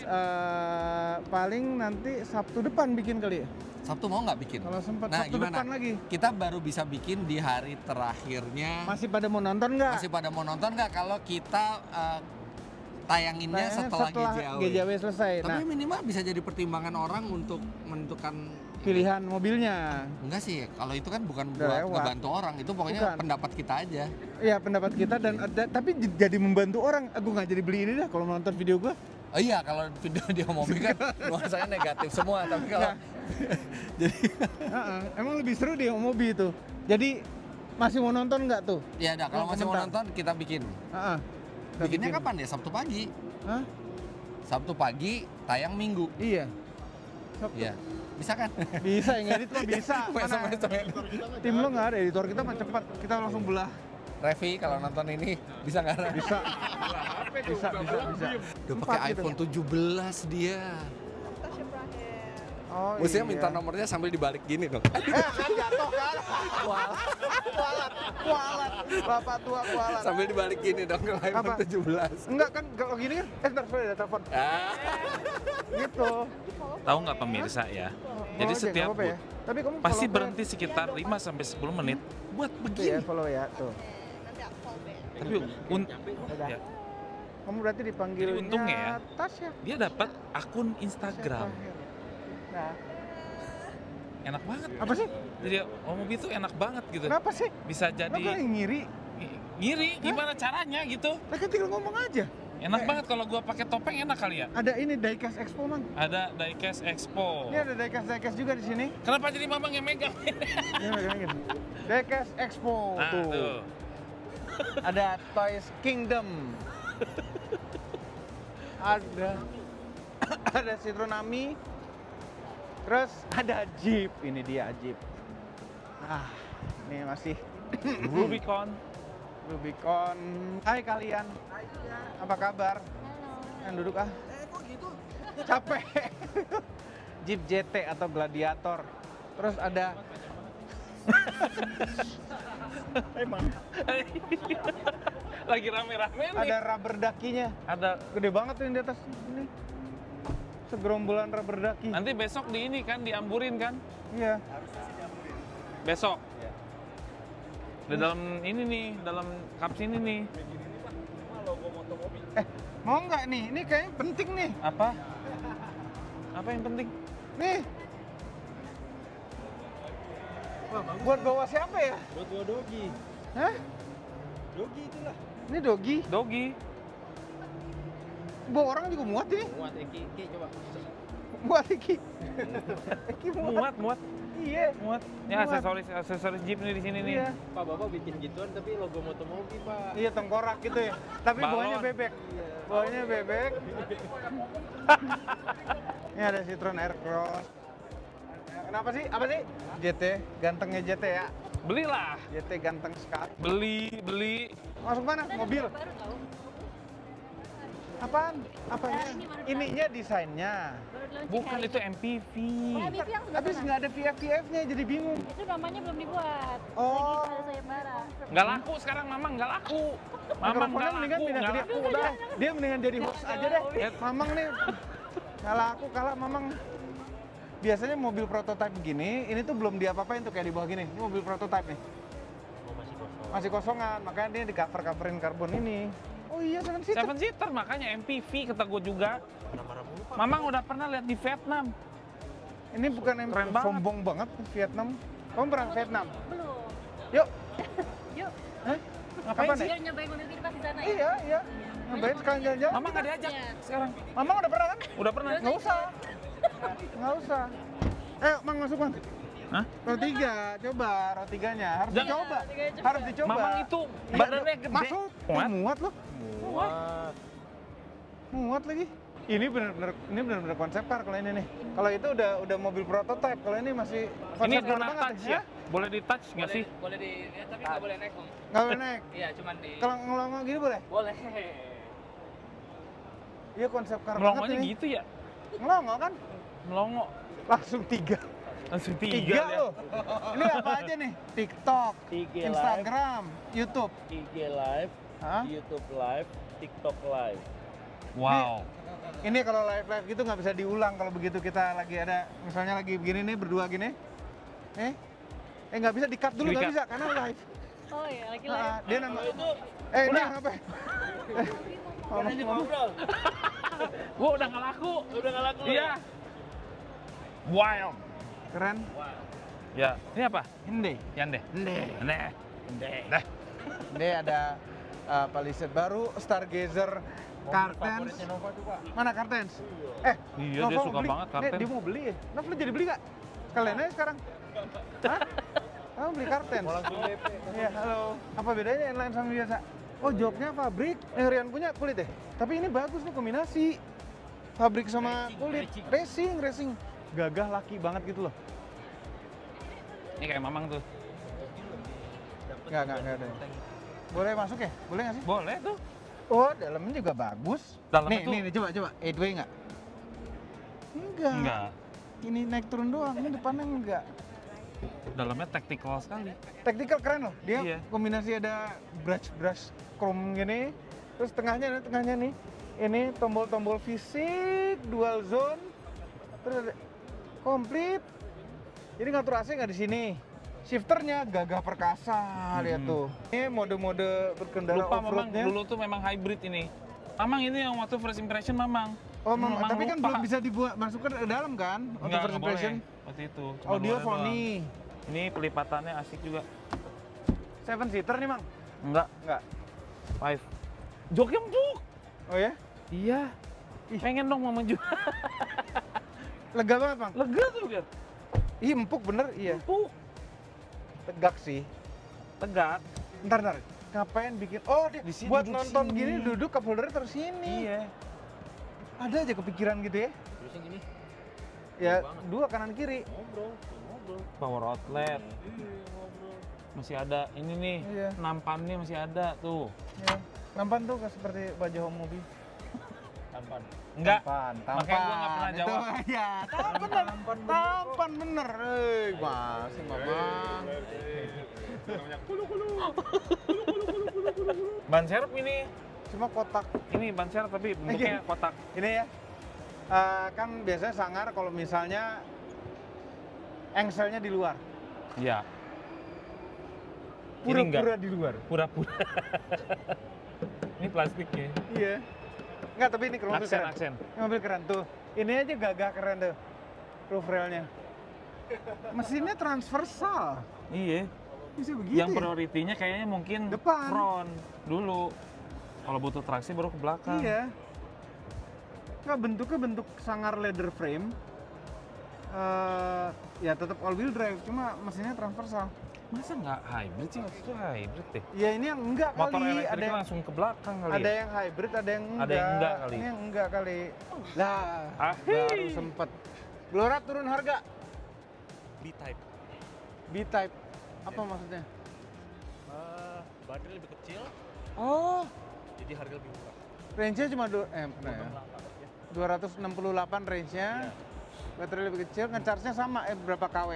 paling nanti Sabtu depan bikin kali ya. Sabtu mau nggak bikin? Kalau sempat Nah, Sabtu gimana? depan lagi. Kita baru bisa bikin di hari terakhirnya. Masih pada mau nonton nggak? Masih pada mau nonton nggak kalau kita tayanginnya setelah GJAW? selesai. Tapi Nah, minimal bisa jadi pertimbangan orang untuk menentukan pilihan mobilnya. Enggak sih, kalau itu kan bukan Udah buat lewat. ngebantu orang, itu pokoknya Bukan. pendapat kita aja. Iya pendapat kita dan tapi jadi membantu orang. Aku nggak jadi beli ini dah kalau nonton video gua. Oh iya, kalau video dia mobil kan nuansanya negatif semua, tapi kalau jadi Emang lebih seru di Mobi itu. Jadi masih mau nonton nggak tuh? ya udah, kalau Oh, masih mau komentar. nonton kita bikin. Heeh. Kita Bikinnya bikin. kapan ya? Sabtu pagi. Hah? Sabtu pagi tayang Minggu. Iya. Sabtu. Iya. Bisa kan? Bisa yang edit mah bisa. Besok Mana? besok Tim lo nggak ada, editor kita mah cepat. Kita langsung belah. Revi kalau nonton ini bisa nggak? Revi? Bisa. Bisa. Udah Empat pakai gitu. iPhone 17 dia. Tasya Praher. Oh Mestinya iya. minta nomornya sambil dibalik gini dong. Kan jatuh kan? Kualat. Bapak tua kualat. Sambil dibalik gini dong kalau iPhone Apa? 17. Enggak kan kalau gini kan? Ntar sorry ada telepon. Ah. Gitu. Tahu nggak pemirsa ya? Jadi Follow aja, setiap nggak apa-apa boot ya. Tapi kamu pasti follow berhenti sekitar 5 sampai 10 menit buat Tuh ya, begini. follow ya tuh. Nanti aku follow back. Tapi Udah. ya, Kamu berarti dipanggilnya Jadi untungnya ya, Tasya. dia dapat akun Instagram. Nah, Enak banget. apa sih? Jadi Mobi itu enak banget gitu. Kenapa sih? Bisa Kenapa jadi yang ngiri? ngiri gimana caranya gitu. Lah kan tinggal ngomong aja. Enak banget kalau gua pakai topeng enak kali ya. Ada ini Diecast Expo, Mang. Ada Diecast Expo. Ini ada Diecast juga di sini. Kenapa jadi Mamang yang megang? Ini megangin. Diecast Expo Nah, tuh. Ada Toys Kingdom. ada Citroen Ami. Terus ada Jeep, ini dia Jeep. Ah, ini masih Rubicon. Rubicon. Hai kalian. Apa kabar? Yang duduk ah. Kok gitu? Capek. Jeep JT atau Gladiator. Terus ada Lagi rame-rame nih. ada rubber ducky-nya. Ada. Gede banget tuh yang di atas ini. Segerombolan rubber ducky. Nanti besok di ini kan diamburin kan? Iya. Besok. Di dalam ini nih, dalam cups ini nih. Mau nggak nih? Ini kayaknya penting nih. Apa? Apa yang penting? Nih. Buat bawa siapa ya? Buat gua Dogi. Hah? Dogi itulah. Ini dogi. Dogi. Bawa orang juga muat ini. Muat Eki coba. Muat Iki. Iki muat. Muat. Iya. Muat. Ya Muat. aksesoris Jeep nih di sini nih. Iya. Pak Bapak bikin gituan tapi logo Motomobi, Pak. Iya tengkorak gitu ya. Tapi Balon. bawahnya bebek. Bawahnya bebek. Ini ada Citroen Aircross. Kenapa sih? Apa sih? JT, gantengnya JT ya. Belilah. JT ganteng sekali. Beli. Masuk mana? Mobil. Baru tahu. Apaan? Apanya? Ini baru Ininya desainnya. Baru launching Bukan hari itu ini. MPV. Oh, MPV yang sebelah Tapi sana. nggak ada VF-VF-nya jadi bingung. Itu namanya belum dibuat. Oh. Lagi pada sayembara. Nggak laku sekarang Mamang, nggak laku. Mamang Mikrofonnya nggak mendingan laku, pindah nggak ke laku dia. udah. Dia mendingan jadi host aja deh. Ya. Mamang nih. Kalah aku, kalah Mamang. Biasanya mobil prototipe gini, ini tuh belum diapa-apain tuh kayak di bawah gini. Ini mobil prototipe nih. Masih kosongan, makanya dia di coverin karbon ini. Oh iya, 7 seater. 7 seater makanya MPV kata gue juga. Mamang udah pernah lihat di Vietnam. Ini bukan yang Keren banget. sombong banget Vietnam. Kamu pernah ke Vietnam? Belum. Yuk. Yuk. Hah? Ngapain Kapan sih? ya? Biar nyobain mobil kita pas di sana ya. Iya, iya. Ngapain sekalian jalan-jalan? Mamang nggak diajak Iya. sekarang. Mamang udah pernah kan? Udah pernah. Nggak usah. Nggak usah. Mang masuk Mang. Hah? Rotiga, coba rotiganya. Harus Jangan. dicoba. Rotiganya coba. Harus dicoba. Mamang itu Iya, badannya gede. Masuk. Muat. Muat loh. Muat. Muat lagi. Ini benar-benar konsep car kalau ini nih. Kalau itu udah mobil prototype, kalau ini masih Ini konsep car kena banget touch ya? Boleh di touch nggak sih? Boleh di, ya, tapi nggak boleh naik, Om. Nggak boleh naik. Iya, cuman di. Kalau ngelongok gini boleh? Boleh. Iya konsep car banget Melongonya ini. gitu ya? Ngelongok kan? Melongo. Langsung 3. Langsung 3 Tiga loh. Ini apa aja nih? TikTok, IG Instagram, YouTube. IG Live, Hah? YouTube Live, TikTok Live. Wow. Ini kalau live gitu nggak bisa diulang kalau begitu kita lagi ada, misalnya lagi begini nih berdua gini. Nggak bisa di-cut dulu, nggak Di-cut. bisa karena live. Oh iya, lagi Dia nama. Ini apa? ngobrol. Gua udah nggak laku. Udah nggak laku. Iya. Wow. Keren. Ya, ini apa? Hyundai. Yandeh. Yandeh. Nah, Ini ada Palisade baru, Stargazer, Cartens. Nova tuh, Pak. Mana Cartens? Iya, Nova dia mau suka beli. banget Cartens. Dia mau beli ya? Nova jadi beli nggak? Sekalian aja sekarang. Hah? Kamu beli Cartens? Mau langsung DP. Iya, halo. Apa bedanya inline sama biasa? Oh, joknya fabrik. Yang Rian punya kulit ya? Tapi ini bagus nih kombinasi. Fabrik sama kulit. Racing. Gagah laki banget gitu loh. ini kayak Mamang tuh. Nggak ada. Boleh masuk ya? Boleh nggak sih? Boleh tuh. Oh, dalamnya juga bagus. Dalamnya tuh- nih, coba. 8-way nggak? Enggak. Ini naik turun doang, ini depannya enggak. Dalamnya tactical sekali. Tactical keren loh. Dia Iya. kombinasi ada brush chrome gini. Terus tengahnya nih. Ini tombol-tombol fisik, dual zone. Terus ada komplit. Jadi ngatur AC nggak di sini. Shifternya gagah perkasa, lihat tuh. Ini mode-mode berkendara Lupa Mamang, off-roadnya. dulu tuh memang hybrid ini. Mamang ini yang waktu first impression Mamang. Oh, Mamang tapi kan lupa. belum bisa dibuat masuk ke dalam kan? Untuk Enggak, first nggak boleh. impression. Waktu itu. Cuma Audio luaran phony. doang. Ini pelipatannya asik juga. 7 seater nih, Mang? Enggak, Enggak. 5. Joknya empuk. Oh ya? Iya. Pengen dong Mamang juga. Lega banget, Bang. Lega tuh biar. Ih, empuk bener, iya. Empuk. Tegak sih. Tegak. Ntar. Ngapain bikin? Oh, dia Di sini, buat duduk nonton sini. gini duduk cup holdernya terus sini. Iya. Ada aja kepikiran gitu ya. Terus yang ini Ya, dua kanan kiri. ngobrol. Power outlet. Masih ada ini nih. Iya. Nampannya masih ada tuh. Ya. Nampan tuh seperti baju home movie. Tampan. Enggak. Tampan. Makanya gua nggak pernah Itu, jawab. ya, tampan bener. Masih Mamang. Ban serep ini. Cuma kotak. Ini ban serep tapi bentuknya kotak. Ini ya. Kan biasanya sangar kalau misalnya engselnya di luar. Iya. Ini enggak. Pura-pura di luar. Pura-pura. Ini plastiknya. Iya. Enggak, tapi ini mobil keren. Aksen. Ini mobil keren tuh. Ini aja gagah keren tuh. Roof railnya. Mesinnya transversal. Iya. Bisa begitu Yang ya? prioritinya kayaknya mungkin Depan. front dulu. Kalau butuh traksi baru ke belakang. Iya. Nggak, bentuknya bentuk sangar leather frame. Ya tetap all wheel drive, cuma mesinnya transversal. Masa nggak hybrid sih? Waktu itu hybrid deh. Ya ini yang enggak Motor kali. elektriknya langsung ke belakang kali ada ya? yang hybrid, ada yang enggak. Ada yang enggak kali. Ini yang enggak kali. Lah, Ahii. baru sempet. Glora turun harga. B-type. B-type. Apa maksudnya? Baterai lebih kecil, Oh, jadi harga lebih murah. range-nya cuma 268 range-nya. Baterai lebih kecil, nge-charge-nya sama berapa kW?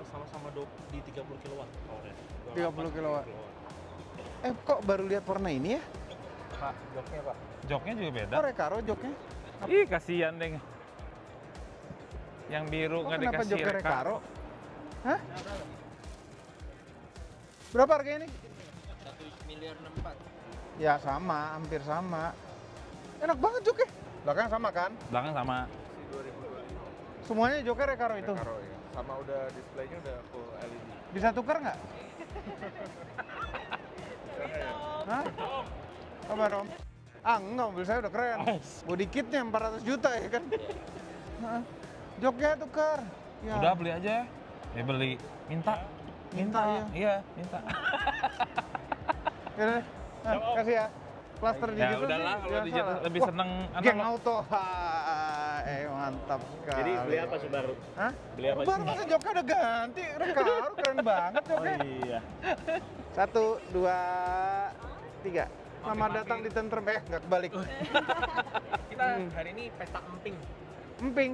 Sama-sama di 30 kilowatt powernya. 30 kilowatt. Kok baru lihat warna ini ya? Pak, joknya Pak. Joknya juga beda. Oh, Recaro joknya. Ih, kasihan deh. Yang biru Oh, nggak kenapa dikasih joknya Recaro. Recaro? Hah? Berapa harganya nih? 1.064.000. Ya sama, hampir sama. Enak banget joknya. Belakang sama kan? Belakang sama. Semuanya joknya Recaro itu. Recaro ya. Sama udah displaynya udah full LED. Bisa tukar nggak? Hah? Apa Om? Enggak, mobil saya udah keren. Body kitnya 400 juta ya kan? Nah, joknya tukar. Ya. Udah beli aja. Ya beli. Minta. Minta ya. Iya, minta. Yaudah, kasih ya. cluster Ya gitu udahlah sih, kalau biasa dia lah. lebih Wah, seneng geng auto. Mantap sekali. Jadi beli apa Subaru? Hah? Beli apa Baru masa joknya udah ganti, Recaro keren banget joknya. iya. 1, 2, 3. Selamat datang di Tentrem. Nggak kebalik. Kita hari ini pesta emping. Emping.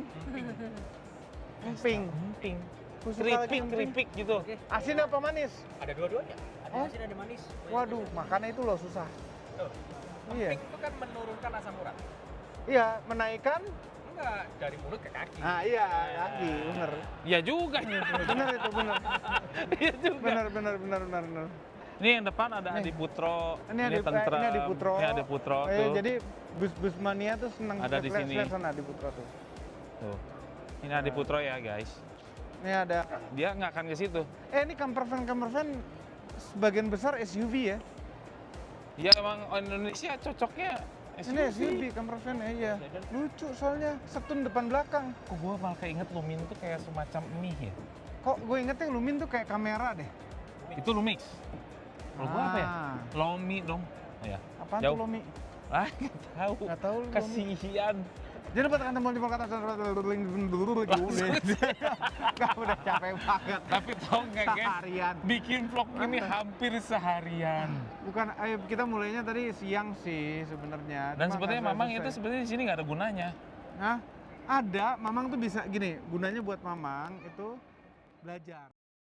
Emping. Penting. Gua suka lagi Keripik, emping. keripik gitu. Asin apa manis? Ada dua-duanya. Ada Oh. asin, ada manis. Waduh, makannya itu loh susah. Tuh. Iya. Emping itu kan menurunkan asam urat. Iya, menaikkan. Enggak, dari mulut ke kaki. Nah, iya, kaki, bener. Iya juga. Bener itu, bener. Iya juga. Bener. Ini yang depan ada Nih. Adi Putro. Ini Adi Putro. Ini Adi Putro tuh. Jadi bus-bus mania tuh seneng Ada di sini. lihat sana Adi Putro tuh. Tuh. Ini Adi Putro ya guys. Ini ada. Dia nggak akan ke situ. Ini camper van sebagian besar SUV ya. Ya emang Indonesia cocoknya Ini SUV. SUV camper van ya, iya. Lucu soalnya, setun depan belakang. Kok gue malah keinget Lumin tuh kayak semacam mie ya? Kok gue ingetnya Lumin tuh kayak kamera deh. Itu Lumix. Kalau gue apa ya? Ah. Lomi dong. Oh ya. Apaan Jauh. tuh Lomi? Ah, nggak tahu. Nggak tahu lu, Lomi. Kasihan. Jadi dapat kata multiple kata Gak udah capek banget. Tapi tau nggak guys? Seharian. Bikin vlog ini hampir seharian. Bukan, kita mulainya tadi siang sih sebenarnya. Dan Cuma sepertinya nggak Mamang selesai. itu sebenarnya di sini nggak ada gunanya. Hah? Ada, Mamang tuh bisa gini, gunanya buat Mamang itu belajar.